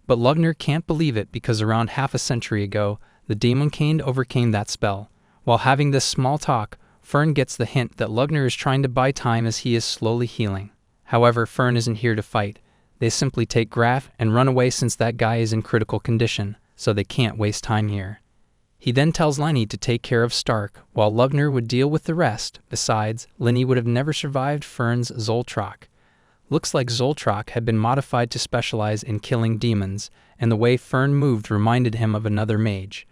Speaker 1: But Lugner can't believe it because around half a century ago, the Demon King overcame that spell. While having this small talk, Fern gets the hint that Lugner is trying to buy time as he is slowly healing. However, Fern isn't here to fight. They simply take Graf and run away since that guy is in critical condition, so they can't waste time here. He then tells Lenny to take care of Stark, while Lugner would deal with the rest. Besides, Lenny would have never survived Fern's Zoltrak. Looks like Zoltrak had been modified to specialize in killing demons, and the way Fern moved reminded him of another mage.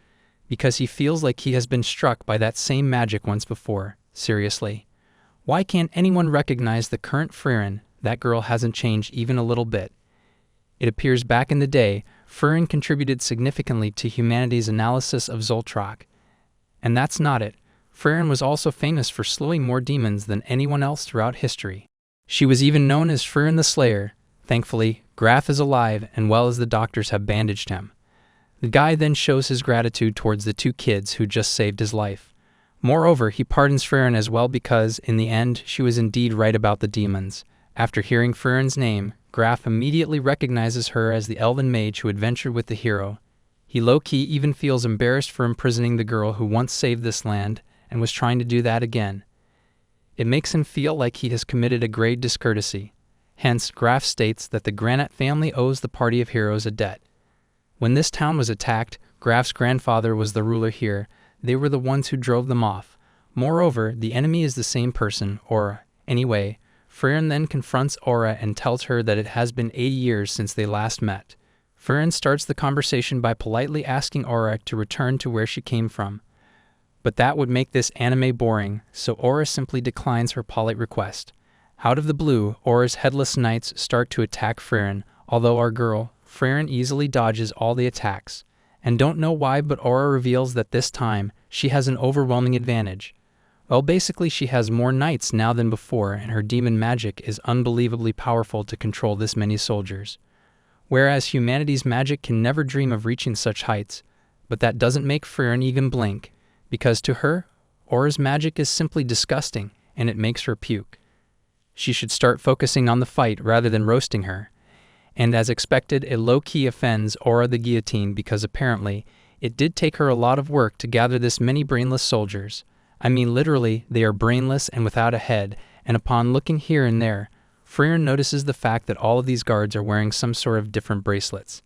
Speaker 1: Because he feels like he has been struck by that same magic once before. Seriously. Why can't anyone recognize the current Frieren? That girl hasn't changed even a little bit. It appears back in the day, Frieren contributed significantly to humanity's analysis of Zoltrak. And that's not it. Frieren was also famous for slowing more demons than anyone else throughout history. She was even known as Frieren the Slayer. Thankfully, Graf is alive and well as the doctors have bandaged him. The guy then shows his gratitude towards the two kids who just saved his life. Moreover, he pardons Frieren as well because, in the end, she was indeed right about the demons. After hearing Frieren's name, Graf immediately recognizes her as the elven mage who adventured with the hero. He low-key even feels embarrassed for imprisoning the girl who once saved this land and was trying to do that again. It makes him feel like he has committed a grave discourtesy. Hence, Graf states that the Granite family owes the party of heroes a debt. When this town was attacked, Graf's grandfather was the ruler here. They were the ones who drove them off. Moreover, the enemy is the same person, Aura. Anyway, Frieren then confronts Aura and tells her that it has been 80 years since they last met. Frieren starts the conversation by politely asking Aura to return to where she came from. But that would make this anime boring, so Aura simply declines her polite request. Out of the blue, Aura's headless knights start to attack Frieren, although our girl, Frieren, easily dodges all the attacks. And don't know why, but Aura reveals that this time, she has an overwhelming advantage. Well, basically she has more knights now than before, and her demon magic is unbelievably powerful to control this many soldiers. Whereas humanity's magic can never dream of reaching such heights, but that doesn't make Frieren even blink. Because to her, Aura's magic is simply disgusting, and it makes her puke. She should start focusing on the fight rather than roasting her. And as expected, it low-key offends Aura the Guillotine because apparently, it did take her a lot of work to gather this many brainless soldiers. I mean literally, they are brainless and without a head, and upon looking here and there, Frieren notices the fact that all of these guards are wearing some sort of different bracelets.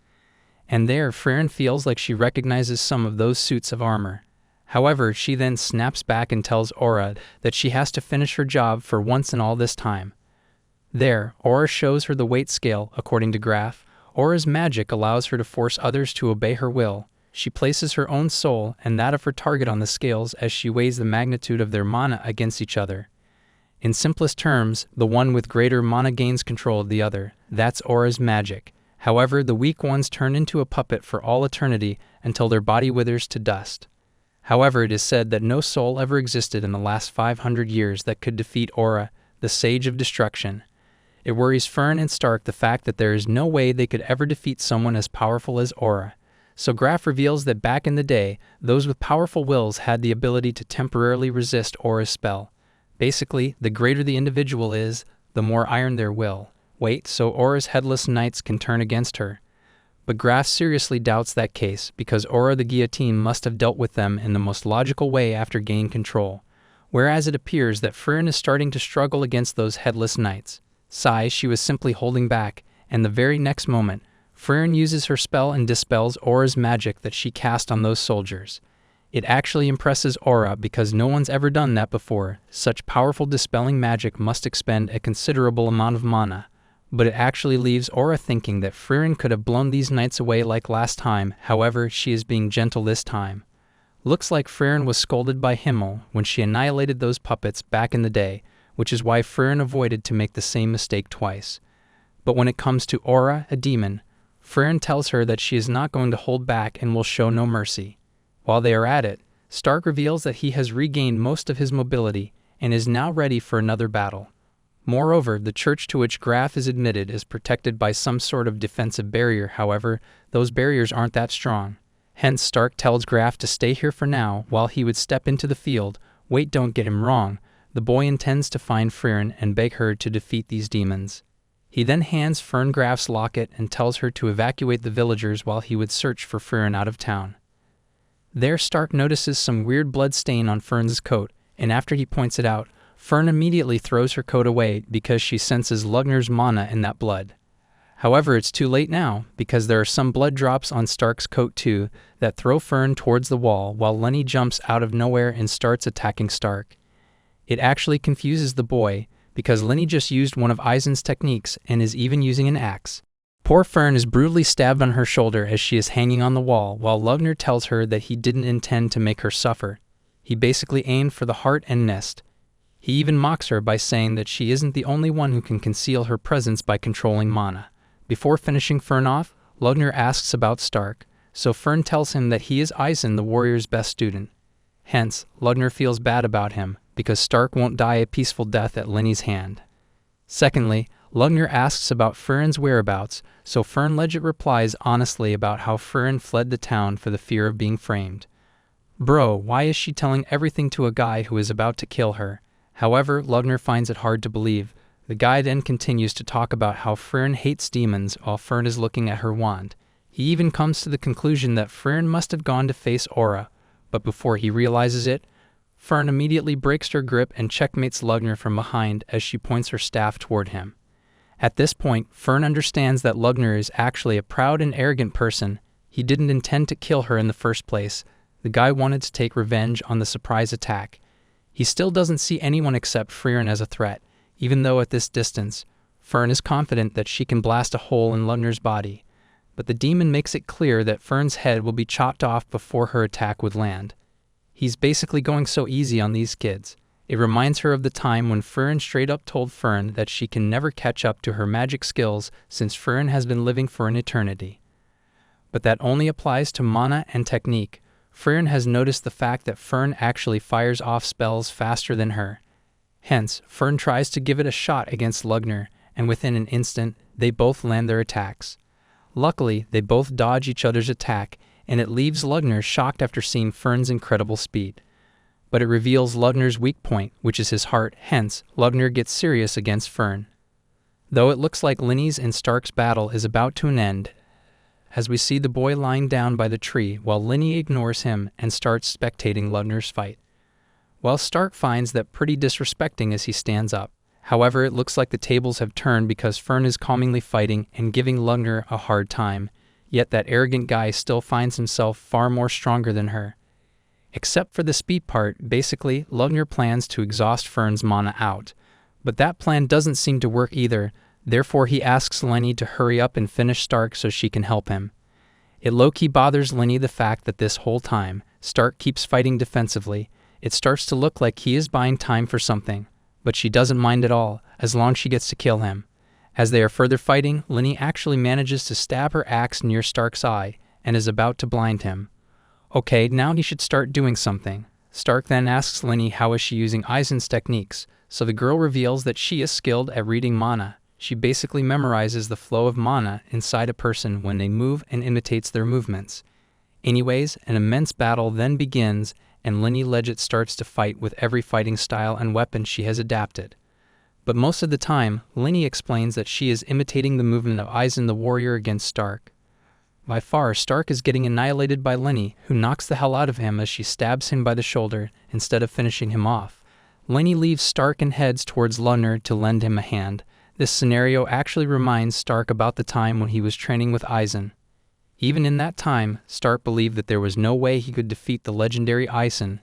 Speaker 1: And there, Frieren feels like she recognizes some of those suits of armor. However, she then snaps back and tells Aura that she has to finish her job for once in all this time. There, Aura shows her the weight scale, according to Graf. Aura's magic allows her to force others to obey her will. She places her own soul and that of her target on the scales as she weighs the magnitude of their mana against each other. In simplest terms, the one with greater mana gains control of the other. That's Aura's magic. However, the weak ones turn into a puppet for all eternity until their body withers to dust. However, it is said that no soul ever existed in the last 500 years that could defeat Aura, the Sage of Destruction. It worries Fern and Stark the fact that there is no way they could ever defeat someone as powerful as Aura. So Graf reveals that back in the day, those with powerful wills had the ability to temporarily resist Aura's spell. Basically, the greater the individual is, the more iron their will. Wait, so Aura's headless knights can turn against her. But Graf seriously doubts that case because Aura the Guillotine must have dealt with them in the most logical way after gaining control. Whereas it appears that Frieren is starting to struggle against those headless knights. She was simply holding back, and the very next moment, Frieren uses her spell and dispels Aura's magic that she cast on those soldiers. It actually impresses Aura because no one's ever done that before. Such powerful dispelling magic must expend a considerable amount of mana, but it actually leaves Aura thinking that Frieren could have blown these knights away like last time. However, she is being gentle this time. Looks like Frieren was scolded by Himmel when she annihilated those puppets back in the day, which is why Frieren avoided to make the same mistake twice. But when it comes to Aura, a demon, Frieren tells her that she is not going to hold back and will show no mercy. While they are at it, Stark reveals that he has regained most of his mobility and is now ready for another battle. Moreover, the church to which Graf is admitted is protected by some sort of defensive barrier. However, those barriers aren't that strong. Hence, Stark tells Graf to stay here for now while he would step into the field. Wait, don't get him wrong. The boy intends to find Frieren and beg her to defeat these demons. He then hands Fern Graf's locket and tells her to evacuate the villagers while he would search for Frieren out of town. There, Stark notices some weird blood stain on Fern's coat, and after he points it out, Fern immediately throws her coat away because she senses Lugnar's mana in that blood. However, it's too late now, because there are some blood drops on Stark's coat too that throw Fern towards the wall while Lenny jumps out of nowhere and starts attacking Stark. It actually confuses the boy, because Lenny just used one of Eisen's techniques and is even using an axe. Poor Fern is brutally stabbed on her shoulder as she is hanging on the wall, while Lugnar tells her that he didn't intend to make her suffer. He basically aimed for the heart and nest. He even mocks her by saying that she isn't the only one who can conceal her presence by controlling mana. Before finishing Fern off, Lugnar asks about Stark, so Fern tells him that he is Eisen, the warrior's best student. Hence, Lugnar feels bad about him, because Stark won't die a peaceful death at Lenny's hand. Secondly, Lugnar asks about Friren's whereabouts, so Fern Legit replies honestly about how Frieren fled the town for the fear of being framed. Bro, why is she telling everything to a guy who is about to kill her? However, Lugnar finds it hard to believe. The guy then continues to talk about how Frieren hates demons while Fern is looking at her wand. He even comes to the conclusion that Frieren must have gone to face Aura, but before he realizes it, Fern immediately breaks her grip and checkmates Lugnar from behind as she points her staff toward him. At this point, Fern understands that Lugnar is actually a proud and arrogant person. He didn't intend to kill her in the first place. The guy wanted to take revenge on the surprise attack. He still doesn't see anyone except Frieren as a threat, even though at this distance, Fern is confident that she can blast a hole in Lugnar's body. But the demon makes it clear that Fern's head will be chopped off before her attack would land. He's basically going so easy on these kids. It reminds her of the time when Frieren straight up told Fern that she can never catch up to her magic skills since Frieren has been living for an eternity. But that only applies to mana and technique. Frieren has noticed the fact that Fern actually fires off spells faster than her. Hence, Fern tries to give it a shot against Lugnar, and within an instant, they both land their attacks. Luckily, they both dodge each other's attack, and it leaves Lugnar shocked after seeing Fern's incredible speed. But it reveals Lugnar's weak point, which is his heart. Hence, Lugnar gets serious against Fern. Though it looks like Lenny's and Stark's battle is about to an end, as we see the boy lying down by the tree while Lenny ignores him and starts spectating Lugnar's fight. While Stark finds that pretty disrespecting as he stands up. However, it looks like the tables have turned because Fern is calmly fighting and giving Lugnar a hard time, yet that arrogant guy still finds himself far more stronger than her. Except for the speed part, basically, Lugnar plans to exhaust Fern's mana out. But that plan doesn't seem to work either, therefore he asks Lenny to hurry up and finish Stark so she can help him. It low-key bothers Lenny the fact that this whole time, Stark keeps fighting defensively. It starts to look like he is buying time for something, but she doesn't mind at all, as long as she gets to kill him. As they are further fighting, Lenny actually manages to stab her axe near Stark's eye, and is about to blind him. Okay, now he should start doing something. Stark then asks Lenny how is she using Eisen's techniques, so the girl reveals that she is skilled at reading mana. She basically memorizes the flow of mana inside a person when they move and imitates their movements. Anyways, an immense battle then begins, and Lenny Legit starts to fight with every fighting style and weapon she has adapted. But most of the time, Lenny explains that she is imitating the movement of Eisen the warrior against Stark. By far, Stark is getting annihilated by Lenny, who knocks the hell out of him as she stabs him by the shoulder instead of finishing him off. Lenny leaves Stark and heads towards Lugnar to lend him a hand. This scenario actually reminds Stark about the time when he was training with Aizen. Even in that time, Stark believed that there was no way he could defeat the legendary Aizen,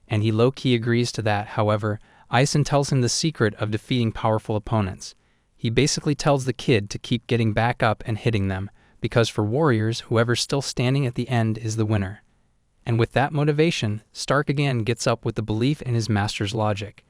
Speaker 1: and he low-key agrees to that. However, Aizen tells him the secret of defeating powerful opponents. He basically tells the kid to keep getting back up and hitting them, because for warriors, whoever's still standing at the end is the winner. And with that motivation, Stark again gets up with the belief in his master's logic.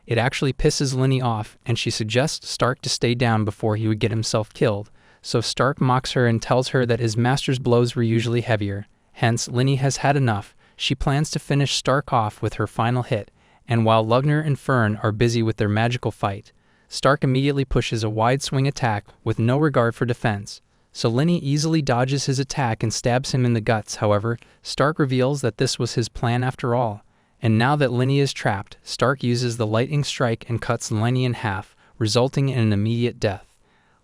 Speaker 1: It actually pisses Linny off, and she suggests Stark to stay down before he would get himself killed, so Stark mocks her and tells her that his master's blows were usually heavier. Hence, Linny has had enough. She plans to finish Stark off with her final hit, and while Lugner and Fern are busy with their magical fight, Stark immediately pushes a wide swing attack with no regard for defense. So Linny easily dodges his attack and stabs him in the guts. However, Stark reveals that this was his plan after all. And now that Linny is trapped, Stark uses the lightning strike and cuts Linny in half, resulting in an immediate death.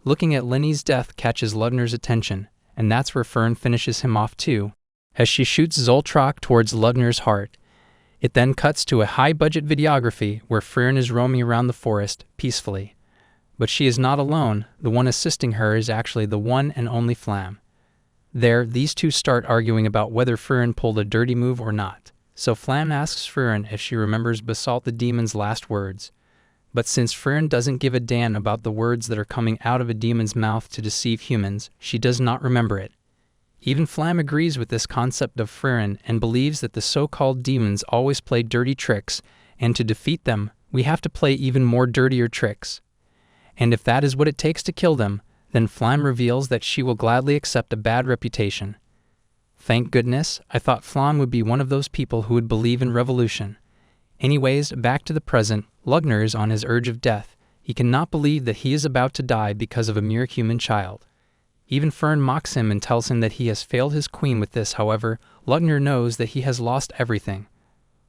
Speaker 1: Looking at Linny's death catches Lugner's attention, and that's where Fern finishes him off too, as she shoots Zoltrak towards Lugner's heart. It then cuts to a high-budget videography where Fern is roaming around the forest peacefully. But she is not alone. The one assisting her is actually the one and only Flam. There, these two start arguing about whether Fern pulled a dirty move or not. So Flam asks Fern if she remembers Basalt the demon's last words. But since Fern doesn't give a damn about the words that are coming out of a demon's mouth to deceive humans, she does not remember it. Even Flam agrees with this concept of Fern and believes that the so-called demons always play dirty tricks, and to defeat them, we have to play even more dirtier tricks. And if that is what it takes to kill them, then Flam reveals that she will gladly accept a bad reputation. Thank goodness, I thought Flam would be one of those people who would believe in revolution. Anyways, back to the present, Lugner is on his urge of death. He cannot believe that he is about to die because of a mere human child. Even Fern mocks him and tells him that he has failed his queen with this. However, Lugner knows that he has lost everything.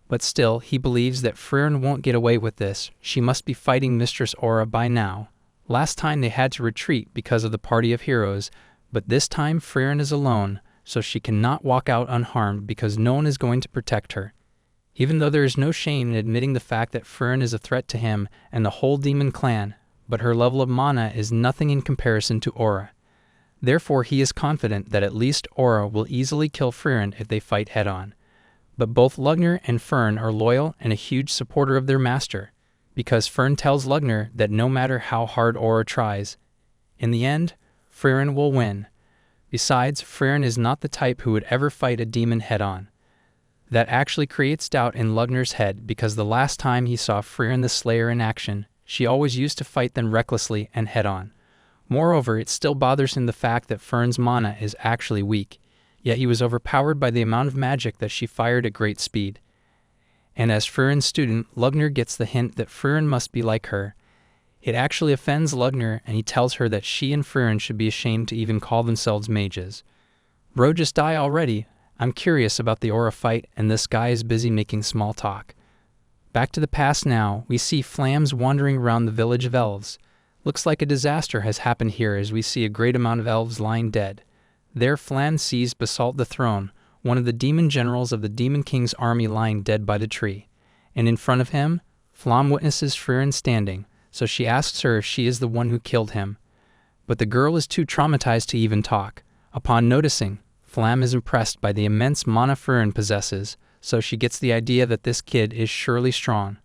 Speaker 1: But still, he believes that Fern won't get away with this. She must be fighting Mistress Aura by now. Last time they had to retreat because of the party of heroes, but this time Fern is alone, so she cannot walk out unharmed because no one is going to protect her. Even though there is no shame in admitting the fact that Fern is a threat to him and the whole demon clan, but her level of mana is nothing in comparison to Aura. Therefore, he is confident that at least Aura will easily kill Fern if they fight head-on. But both Lugner and Fern are loyal and a huge supporter of their master, because Fern tells Lugner that no matter how hard Aura tries, in the end, Fern will win. Besides, Fern is not the type who would ever fight a demon head-on. That actually creates doubt in Lugner's head because the last time he saw Fern the Slayer in action, she always used to fight them recklessly and head-on. Moreover, it still bothers him the fact that Fern's mana is actually weak, yet he was overpowered by the amount of magic that she fired at great speed. And as Fern's student, Lugner gets the hint that Fern must be like her. It actually offends Lugner, and he tells her that she and Fern should be ashamed to even call themselves mages. Bro, just die already. I'm curious about the Aura fight, and this guy is busy making small talk. Back to the past now, we see Flams wandering around the village of elves. Looks like a disaster has happened here as we see a great amount of elves lying dead. There Flam sees Basalt the Throne, one of the demon generals of the Demon King's army, lying dead by the tree. And in front of him, Flam witnesses Fern standing, so she asks her if she is the one who killed him. But the girl is too traumatized to even talk. Upon noticing, Flam is impressed by the immense mana Fern possesses, so she gets the idea that this kid is surely strong.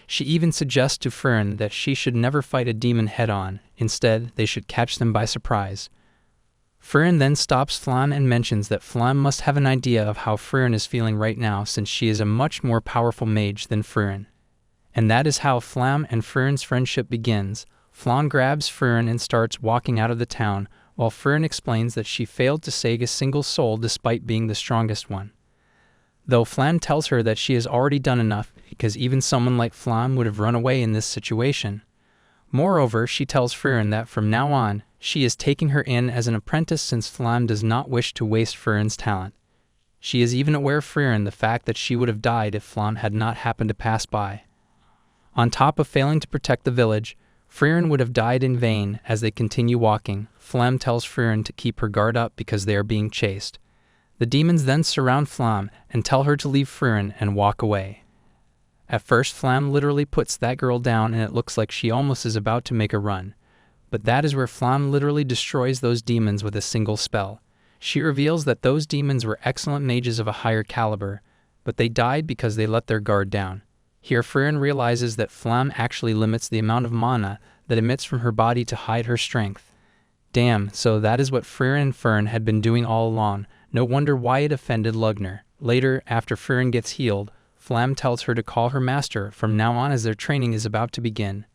Speaker 1: She even suggests to Fern that she should never fight a demon head-on. Instead, they should catch them by surprise. Fern then stops Flam and mentions that Flam must have an idea of how Fern is feeling right now since she is a much more powerful mage than Fern. And that is how Flam and Fern's friendship begins. Flam grabs Fern and starts walking out of the town, while Fern explains that she failed to save a single soul despite being the strongest one. Though Flam tells her that she has already done enough because even someone like Flam would have run away in this situation. Moreover, she tells Fern that from now on, she is taking her in as an apprentice since Flam does not wish to waste Fern's talent. She is even aware of Fern the fact that she would have died if Flam had not happened to pass by. On top of failing to protect the village, Fern would have died in vain. As they continue walking, Flam tells Fern to keep her guard up because they are being chased. The demons then surround Flam and tell her to leave Fern and walk away. At first, Flam literally puts that girl down and it looks like she almost is about to make a run. But that is where Flam literally destroys those demons with a single spell. She reveals that those demons were excellent mages of a higher caliber, but they died because they let their guard down. Here Frieren realizes that Flam actually limits the amount of mana that emits from her body to hide her strength. Damn, so that is what Frieren and Fern had been doing all along. No wonder why it offended Lugner. Later, after Frieren gets healed, Flam tells her to call her master from now on as their training is about to begin.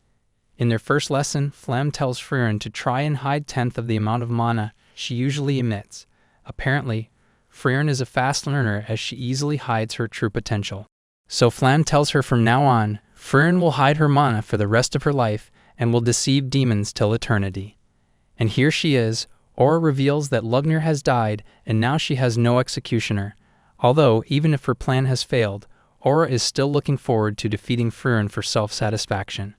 Speaker 1: In their first lesson, Flam tells Frieren to try and hide 1/10 of the amount of mana she usually emits. Apparently, Frieren is a fast learner as she easily hides her true potential. So Flam tells her from now on, Frieren will hide her mana for the rest of her life and will deceive demons till eternity. And here she is. Aura reveals that Lugner has died and now she has no executioner. Although, even if her plan has failed, Aura is still looking forward to defeating Frieren for self-satisfaction.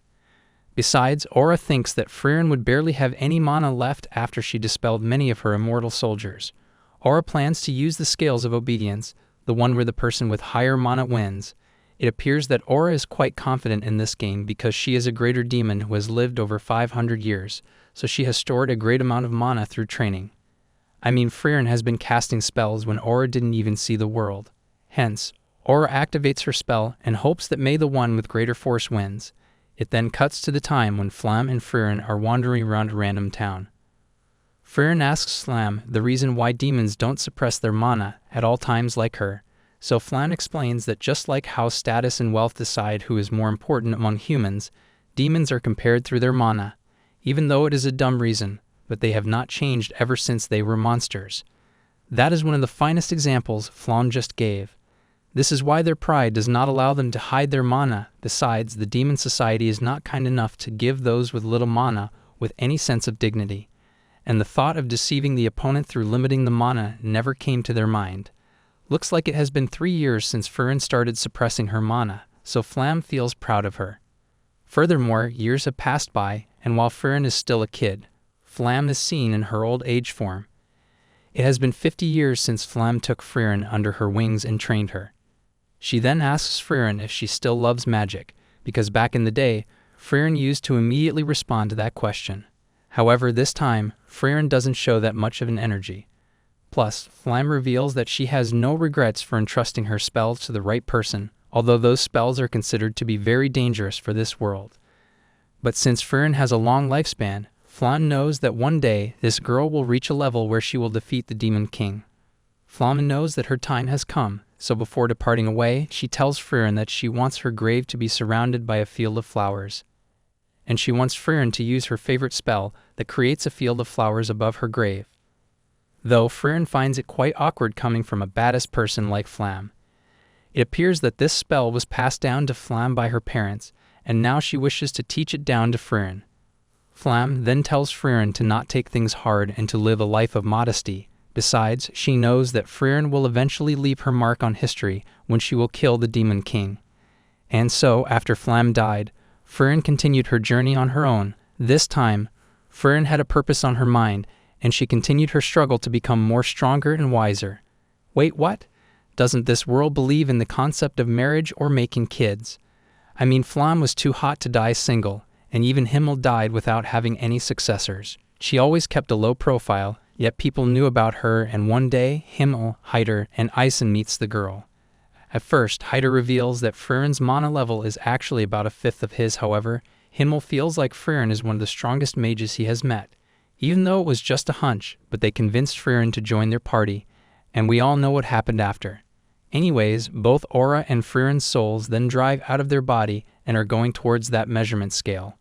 Speaker 1: Besides, Aura thinks that Frieren would barely have any mana left after she dispelled many of her immortal soldiers. Aura plans to use the Scales of Obedience, the one where the person with higher mana wins. It appears that Aura is quite confident in this game because she is a greater demon who has lived over 500 years, so she has stored a great amount of mana through training. I mean, Frieren has been casting spells when Aura didn't even see the world. Hence, Aura activates her spell and hopes that may the one with greater force wins. It then cuts to the time when Flam and Frieren are wandering around a random town. Frieren asks Flam the reason why demons don't suppress their mana at all times like her, so Flam explains that just like how status and wealth decide who is more important among humans, demons are compared through their mana, even though it is a dumb reason, but they have not changed ever since they were monsters. That is one of the finest examples Flam just gave. This is why their pride does not allow them to hide their mana. Besides, the demon society is not kind enough to give those with little mana with any sense of dignity, and the thought of deceiving the opponent through limiting the mana never came to their mind. Looks like it has been 3 years since Frieren started suppressing her mana, so Flam feels proud of her. Furthermore, years have passed by, and while Frieren is still a kid, Flam is seen in her old age form. It has been 50 years since Flam took Frieren under her wings and trained her. She then asks Frieren if she still loves magic, because back in the day, Frieren used to immediately respond to that question. However, this time, Frieren doesn't show that much of an energy. Plus, Flam reveals that she has no regrets for entrusting her spells to the right person, although those spells are considered to be very dangerous for this world. But since Frieren has a long lifespan, Flam knows that one day this girl will reach a level where she will defeat the Demon King. Flam knows that her time has come, so before departing away, she tells Frieren that she wants her grave to be surrounded by a field of flowers. And she wants Frieren to use her favorite spell that creates a field of flowers above her grave. Though Frieren finds it quite awkward coming from a badass person like Flam. It appears that this spell was passed down to Flam by her parents, and now she wishes to teach it down to Frieren. Flam then tells Frieren to not take things hard and to live a life of modesty. Besides, she knows that Frieren will eventually leave her mark on history when she will kill the Demon King. And so, after Flam died, Frieren continued her journey on her own. This time, Frieren had a purpose on her mind, and she continued her struggle to become more stronger and wiser. Wait, what? Doesn't this world believe in the concept of marriage or making kids? I mean, Flam was too hot to die single, and even Himmel died without having any successors. She always kept a low profile, yet people knew about her, and one day, Himmel, Heider, and Eisen meets the girl. At first, Heider reveals that Frieren's mana level is actually about 1/5 of his. However, Himmel feels like Frieren is one of the strongest mages he has met. Even though it was just a hunch, but they convinced Frieren to join their party, and we all know what happened after. Anyways, both Aura and Frieren's souls then drive out of their body and are going towards that measurement scale.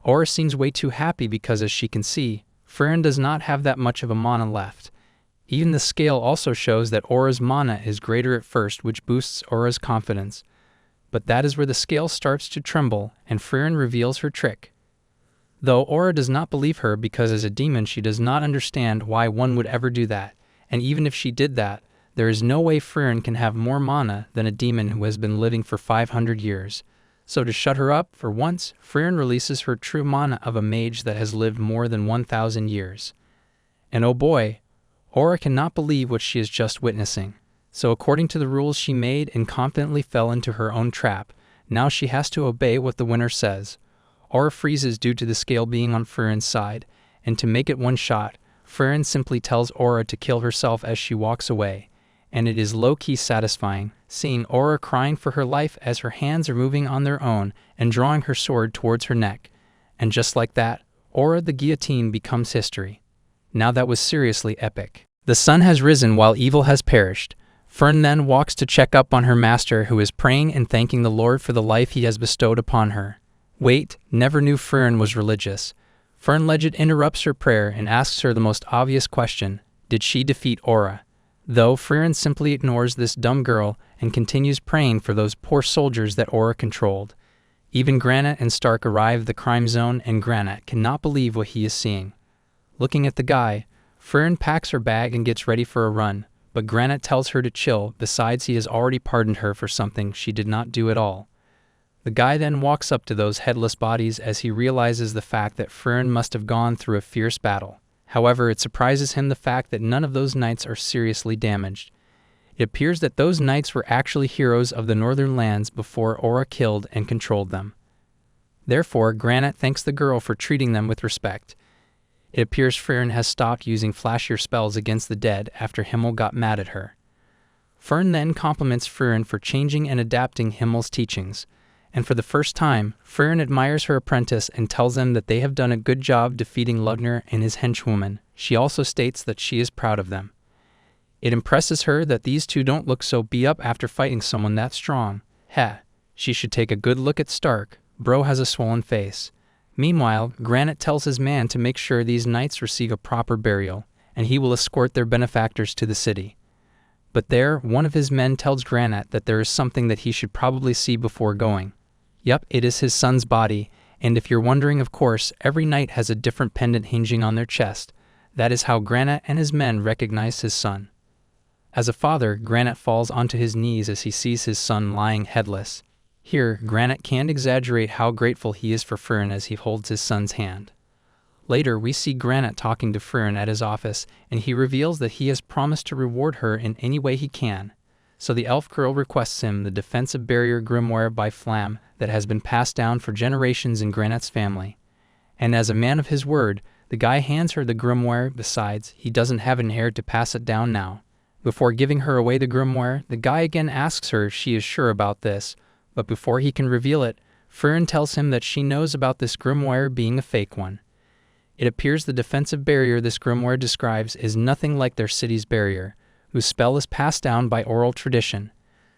Speaker 1: Aura seems way too happy because, as she can see, Frieren does not have that much of a mana left. Even the scale also shows that Aura's mana is greater at first, which boosts Aura's confidence. But that is where the scale starts to tremble, and Frieren reveals her trick. Though Aura does not believe her because as a demon she does not understand why one would ever do that, and even if she did that, there is no way Frieren can have more mana than a demon who has been living for 500 years. So to shut her up, for once, Frieren releases her true mana of a mage that has lived more than 1,000 years. And oh boy, Aura cannot believe what she is just witnessing. So according to the rules she made and confidently fell into her own trap, now she has to obey what the winner says. Aura freezes due to the scale being on Friern's side, and to make it one shot, Friern simply tells Aura to kill herself as she walks away, and it is low-key satisfying, seeing Aura crying for her life as her hands are moving on their own and drawing her sword towards her neck. And just like that, Aura the guillotine becomes history. Now that was seriously epic. The sun has risen while evil has perished. Friern then walks to check up on her master, who is praying and thanking the Lord for the life he has bestowed upon her. Wait, never knew Friern was religious. Friern Legend interrupts her prayer and asks her the most obvious question: did she defeat Aura? Though Friern simply ignores this dumb girl and continues praying for those poor soldiers that Aura controlled. Even Granite and Stark arrive at the crime zone, and Granite cannot believe what he is seeing. Looking at the guy, Friern packs her bag and gets ready for a run, but Granite tells her to chill, besides he has already pardoned her for something she did not do at all. The guy then walks up to those headless bodies as he realizes the fact that Friern must have gone through a fierce battle. However, it surprises him the fact that none of those knights are seriously damaged. It appears that those knights were actually heroes of the northern lands before Aura killed and controlled them. Therefore, Granite thanks the girl for treating them with respect. It appears Friern has stopped using flashier spells against the dead after Himmel got mad at her. Friern then compliments Friern for changing and adapting Himmel's teachings, and for the first time, Friern admires her apprentice and tells them that they have done a good job defeating Lugner and his henchwoman. She also states that she is proud of them. It impresses her that these two don't look so beat up after fighting someone that strong. She should take a good look at Stark. Bro has a swollen face. Meanwhile, Granite tells his man to make sure these knights receive a proper burial, and he will escort their benefactors to the city. But there, one of his men tells Granite that there is something that he should probably see before going. Yup, it is his son's body, and if you're wondering, of course, every knight has a different pendant hinging on their chest. That is how Granite and his men recognize his son. As a father, Granite falls onto his knees as he sees his son lying headless. Here, Granite can't exaggerate how grateful he is for Friern as he holds his son's hand. Later, we see Granite talking to Friern at his office, and he reveals that he has promised to reward her in any way he can. So the elf girl requests him the defensive barrier grimoire by Flam that has been passed down for generations in Granite's family. And as a man of his word, the guy hands her the grimoire. Besides, he doesn't have an heir to pass it down now. Before giving her away the grimoire, the guy again asks her if she is sure about this, but before he can reveal it, Friern tells him that she knows about this grimoire being a fake one. It appears the defensive barrier this grimoire describes is nothing like their city's barrier, whose spell is passed down by oral tradition.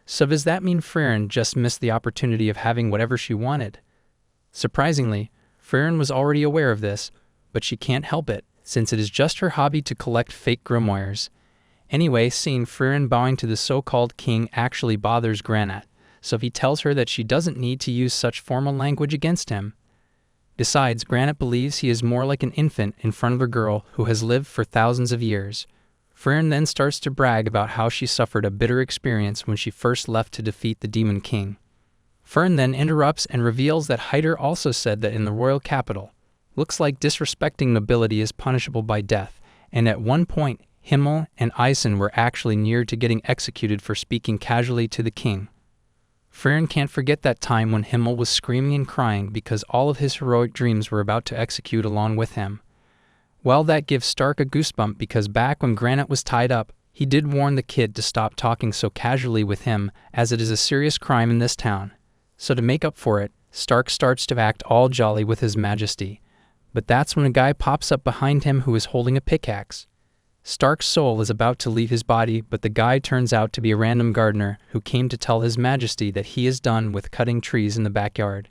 Speaker 1: So does that mean Friern just missed the opportunity of having whatever she wanted? Surprisingly, Friern was already aware of this, but she can't help it, since it is just her hobby to collect fake grimoires. Anyway, seeing Friern bowing to the so-called king actually bothers Granite, so he tells her that she doesn't need to use such formal language against him. Besides, Granite believes he is more like an infant in front of a girl who has lived for thousands of years. Friern then starts to brag about how she suffered a bitter experience when she first left to defeat the Demon King. Friern then interrupts and reveals that Hyder also said that in the royal capital, looks like disrespecting nobility is punishable by death, and at one point, Himmel and Eisen were actually near to getting executed for speaking casually to the king. Friern can't forget that time when Himmel was screaming and crying because all of his heroic dreams were about to execute along with him. Well, that gives Stark a goosebump because back when Granite was tied up, he did warn the kid to stop talking so casually with him, as it is a serious crime in this town. So to make up for it, Stark starts to act all jolly with his majesty. But that's when a guy pops up behind him who is holding a pickaxe. Stark's soul is about to leave his body, but the guy turns out to be a random gardener who came to tell his majesty that he is done with cutting trees in the backyard.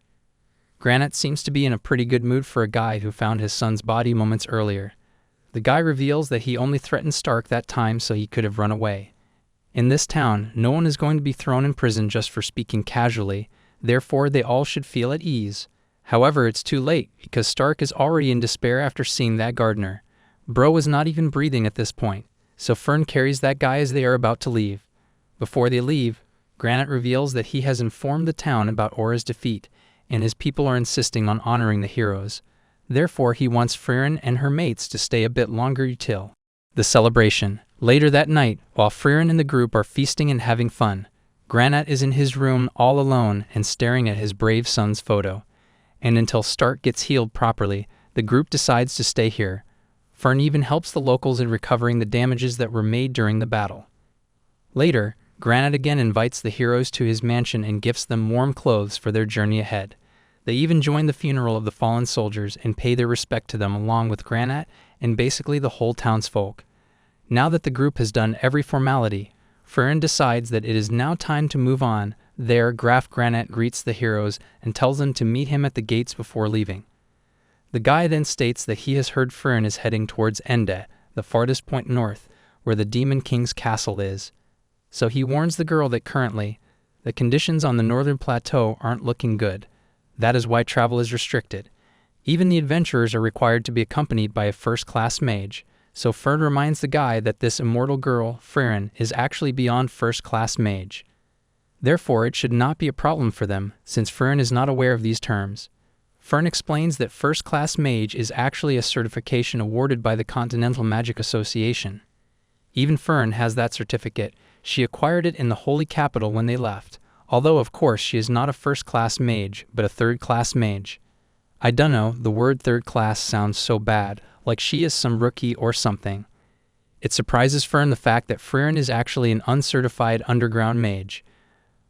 Speaker 1: Granite seems to be in a pretty good mood for a guy who found his son's body moments earlier. The guy reveals that he only threatened Stark that time so he could have run away. In this town, no one is going to be thrown in prison just for speaking casually, therefore they all should feel at ease. However, it's too late because Stark is already in despair after seeing that gardener. Bro is not even breathing at this point, so Friern carries that guy as they are about to leave. Before they leave, Granite reveals that he has informed the town about Aura's defeat, and his people are insisting on honoring the heroes. Therefore, he wants Friern and her mates to stay a bit longer till the celebration. Later that night, while Friern and the group are feasting and having fun, Granite is in his room all alone and staring at his brave son's photo. and until Stark gets healed properly, the group decides to stay here. Fern even helps the locals in recovering the damages that were made during the battle. Later, Granite again invites the heroes to his mansion and gifts them warm clothes for their journey ahead. They even join the funeral of the fallen soldiers and pay their respect to them along with Granite and basically the whole townsfolk. Now that the group has done every formality, Fern decides that it is now time to move on. There, Graf Granite greets the heroes and tells them to meet him at the gates before leaving. The guy then states that he has heard Fern is heading towards Ende, the farthest point north, where the Demon King's castle is. So he warns the girl that currently, the conditions on the northern plateau aren't looking good. That is why travel is restricted. Even the adventurers are required to be accompanied by a first-class mage, so Fern reminds the guy that this immortal girl, Frieren, is actually beyond first-class mage. Therefore, it should not be a problem for them, since Frieren is not aware of these terms. Fern explains that first-class mage is actually a certification awarded by the Continental Magic Association. Even Fern has that certificate. She acquired it in the Holy Capital when they left, although of course she is not a first-class mage, but a third-class mage. I dunno, the word third-class sounds so bad, like she is some rookie or something. It surprises Fern the fact that Frieren is actually an uncertified underground mage.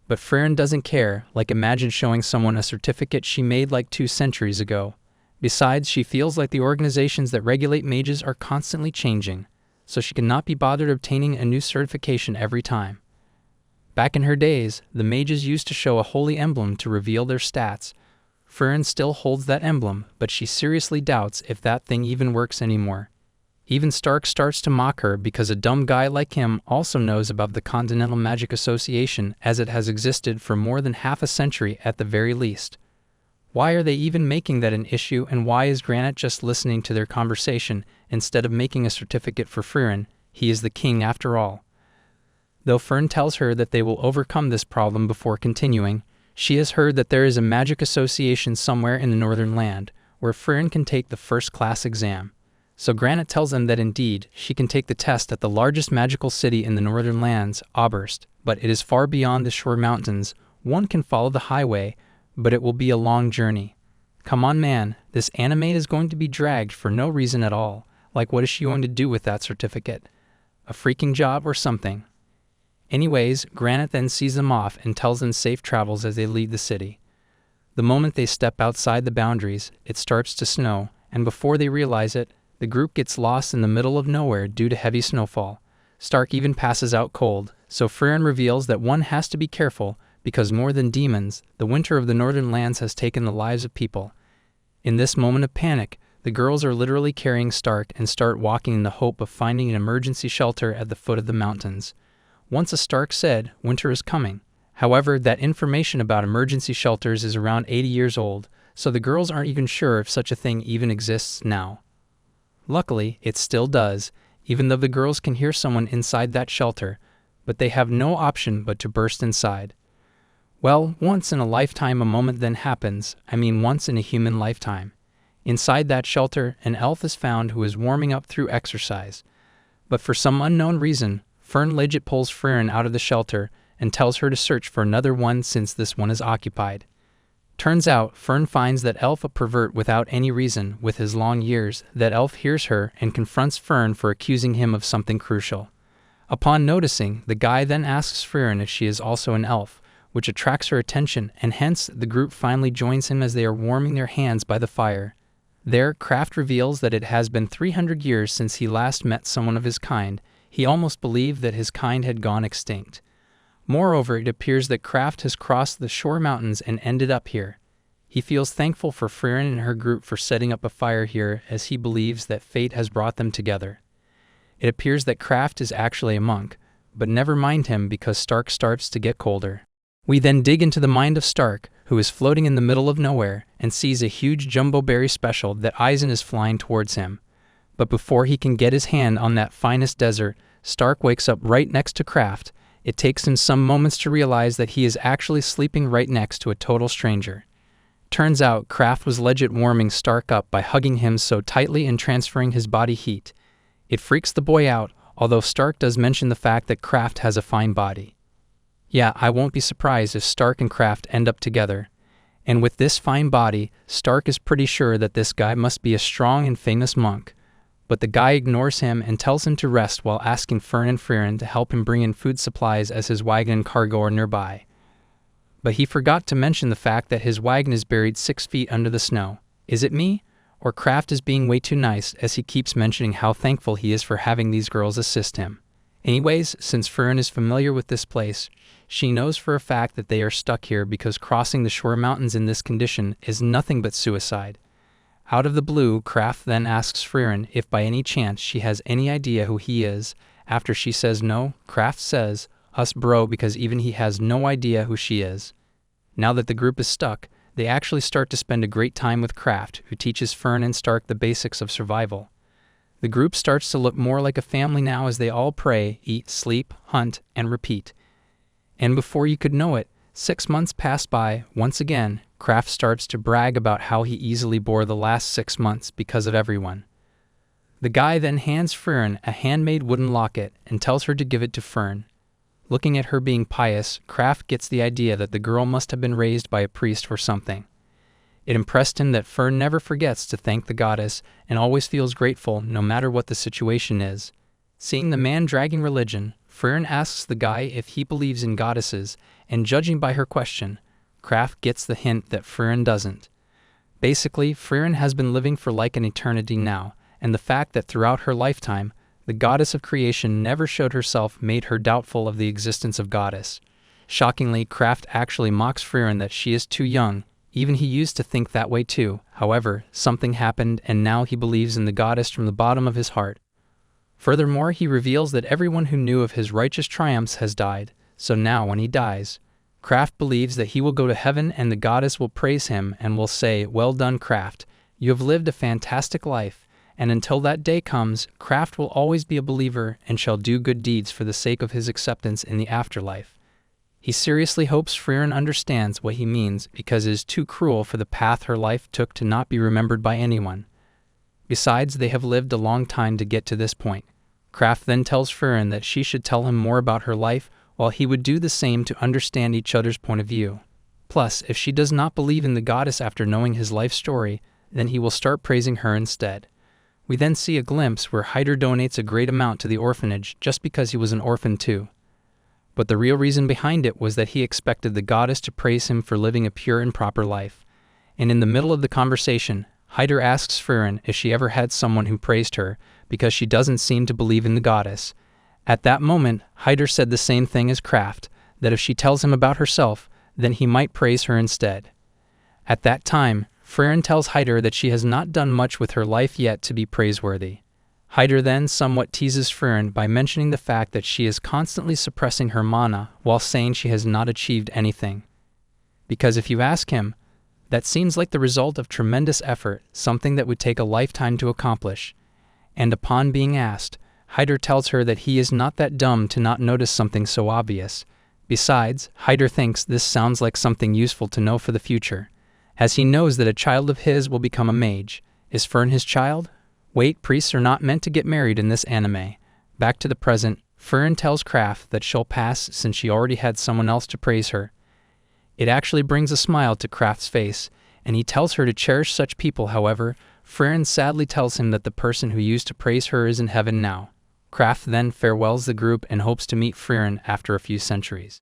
Speaker 1: But Frieren doesn't care, like imagine showing someone a certificate she made like 2 centuries ago. Besides, she feels like the organizations that regulate mages are constantly changing, so she cannot be bothered obtaining a new certification every time. Back in her days, the mages used to show a holy emblem to reveal their stats. Frieren still holds that emblem, but she seriously doubts if that thing even works anymore. Even Stark starts to mock her because a dumb guy like him also knows about the Continental Magic Association, as it has existed for more than half a century at the very least. Why are they even making that an issue, and why is Granite just listening to their conversation instead of making a certificate for Frieren? He is the king after all. Though Fern tells her that they will overcome this problem before continuing, she has heard that there is a magic association somewhere in the northern land, where Frieren can take the first-class exam. So Granite tells them that indeed, she can take the test at the largest magical city in the northern lands, Oberst, but it is far beyond the shore mountains. One can follow the highway, but it will be a long journey. Come on man, this anime is going to be dragged for no reason at all. Like what is she going to do with that certificate? A freaking job or something? Anyways, Granite then sees them off and tells them safe travels as they leave the city. The moment they step outside the boundaries, it starts to snow, and before they realize it, the group gets lost in the middle of nowhere due to heavy snowfall. Stark even passes out cold, so Frieren reveals that one has to be careful because more than demons, the winter of the northern lands has taken the lives of people. In this moment of panic, the girls are literally carrying Stark and start walking in the hope of finding an emergency shelter at the foot of the mountains. Once a Stark said, winter is coming. However, that information about emergency shelters is around 80 years old, so the girls aren't even sure if such a thing even exists now. Luckily, it still does, even though the girls can hear someone inside that shelter, but they have no option but to burst inside. Well, once in a lifetime a moment then happens, once in a human lifetime. Inside that shelter, an elf is found who is warming up through exercise. But for some unknown reason, Fern legit pulls Frieren out of the shelter and tells her to search for another one since this one is occupied. Turns out, Fern finds that elf a pervert without any reason. With his long years, that elf hears her and confronts Fern for accusing him of something crucial. Upon noticing, the guy then asks Frieren if she is also an elf, which attracts her attention, and hence the group finally joins him as they are warming their hands by the fire. There, Kraft reveals that it has been 300 years since he last met someone of his kind. He almost believed that his kind had gone extinct. Moreover, it appears that Kraft has crossed the shore mountains and ended up here. He feels thankful for Frieren and her group for setting up a fire here, as he believes that fate has brought them together. It appears that Kraft is actually a monk, but never mind him because Stark starts to get colder. We then dig into the mind of Stark, who is floating in the middle of nowhere, and sees a huge jumbo berry special that Eisen is flying towards him. But before he can get his hand on that finest dessert, Stark wakes up right next to Kraft. It takes him some moments to realize that he is actually sleeping right next to a total stranger. Turns out, Kraft was legit warming Stark up by hugging him so tightly and transferring his body heat. It freaks the boy out, although Stark does mention the fact that Kraft has a fine body. Yeah, I won't be surprised if Stark and Kraft end up together. And with this fine body, Stark is pretty sure that this guy must be a strong and famous monk. But the guy ignores him and tells him to rest while asking Fern and Frieren to help him bring in food supplies as his wagon and cargo are nearby. But he forgot to mention the fact that his wagon is buried 6 feet under the snow. Is it me? Or Kraft is being way too nice as he keeps mentioning how thankful he is for having these girls assist him. Anyways, since Frieren is familiar with this place, she knows for a fact that they are stuck here because crossing the shore mountains in this condition is nothing but suicide. Out of the blue, Kraft then asks Frieren if by any chance she has any idea who he is. After she says no, Kraft says, "Us bro," because even he has no idea who she is. Now that the group is stuck, they actually start to spend a great time with Kraft, who teaches Fern and Stark the basics of survival. The group starts to look more like a family now as they all pray, eat, sleep, hunt, and repeat. And before you could know it, 6 months pass by. Once again, Kraft starts to brag about how he easily bore the last 6 months because of everyone. The guy then hands Frieren a handmade wooden locket and tells her to give it to Fern. Looking at her being pious, Kraft gets the idea that the girl must have been raised by a priest or something. It impressed him that Fern never forgets to thank the goddess and always feels grateful no matter what the situation is. Seeing the man dragging religion, Frieren asks the guy if he believes in goddesses, and judging by her question, Kraft gets the hint that Frieren doesn't. Basically, Frieren has been living for like an eternity now, and the fact that throughout her lifetime, the goddess of creation never showed herself made her doubtful of the existence of goddess. Shockingly, Kraft actually mocks Frieren that she is too young. Even he used to think that way too. However, something happened and now he believes in the goddess from the bottom of his heart. Furthermore, he reveals that everyone who knew of his righteous triumphs has died, so now when he dies, Kraft believes that he will go to heaven and the goddess will praise him and will say, "Well done, Kraft. You have lived a fantastic life." And until that day comes, Kraft will always be a believer and shall do good deeds for the sake of his acceptance in the afterlife. He seriously hopes Frieren understands what he means because it is too cruel for the path her life took to not be remembered by anyone. Besides, they have lived a long time to get to this point. Kraft then tells Frieren that she should tell him more about her life, while he would do the same to understand each other's point of view. Plus, if she does not believe in the goddess after knowing his life story, then he will start praising her instead. We then see a glimpse where Hyder donates a great amount to the orphanage just because he was an orphan too. But the real reason behind it was that he expected the goddess to praise him for living a pure and proper life. And in the middle of the conversation, Hyder asks Frieren if she ever had someone who praised her because she doesn't seem to believe in the goddess. At that moment, Hyder said the same thing as Kraft, that if she tells him about herself, then he might praise her instead. At that time, Frieren tells Hyder that she has not done much with her life yet to be praiseworthy. Hyder then somewhat teases Frieren by mentioning the fact that she is constantly suppressing her mana while saying she has not achieved anything. Because if you ask him, that seems like the result of tremendous effort, something that would take a lifetime to accomplish. And upon being asked, Hyder tells her that he is not that dumb to not notice something so obvious. Besides, Hyder thinks this sounds like something useful to know for the future, as he knows that a child of his will become a mage. Is Fern his child? Wait, priests are not meant to get married in this anime. Back to the present, Frieren tells Kraft that she'll pass since she already had someone else to praise her. It actually brings a smile to Kraft's face, and he tells her to cherish such people. However, Frieren sadly tells him that the person who used to praise her is in heaven now. Kraft then farewells the group and hopes to meet Frieren after a few centuries.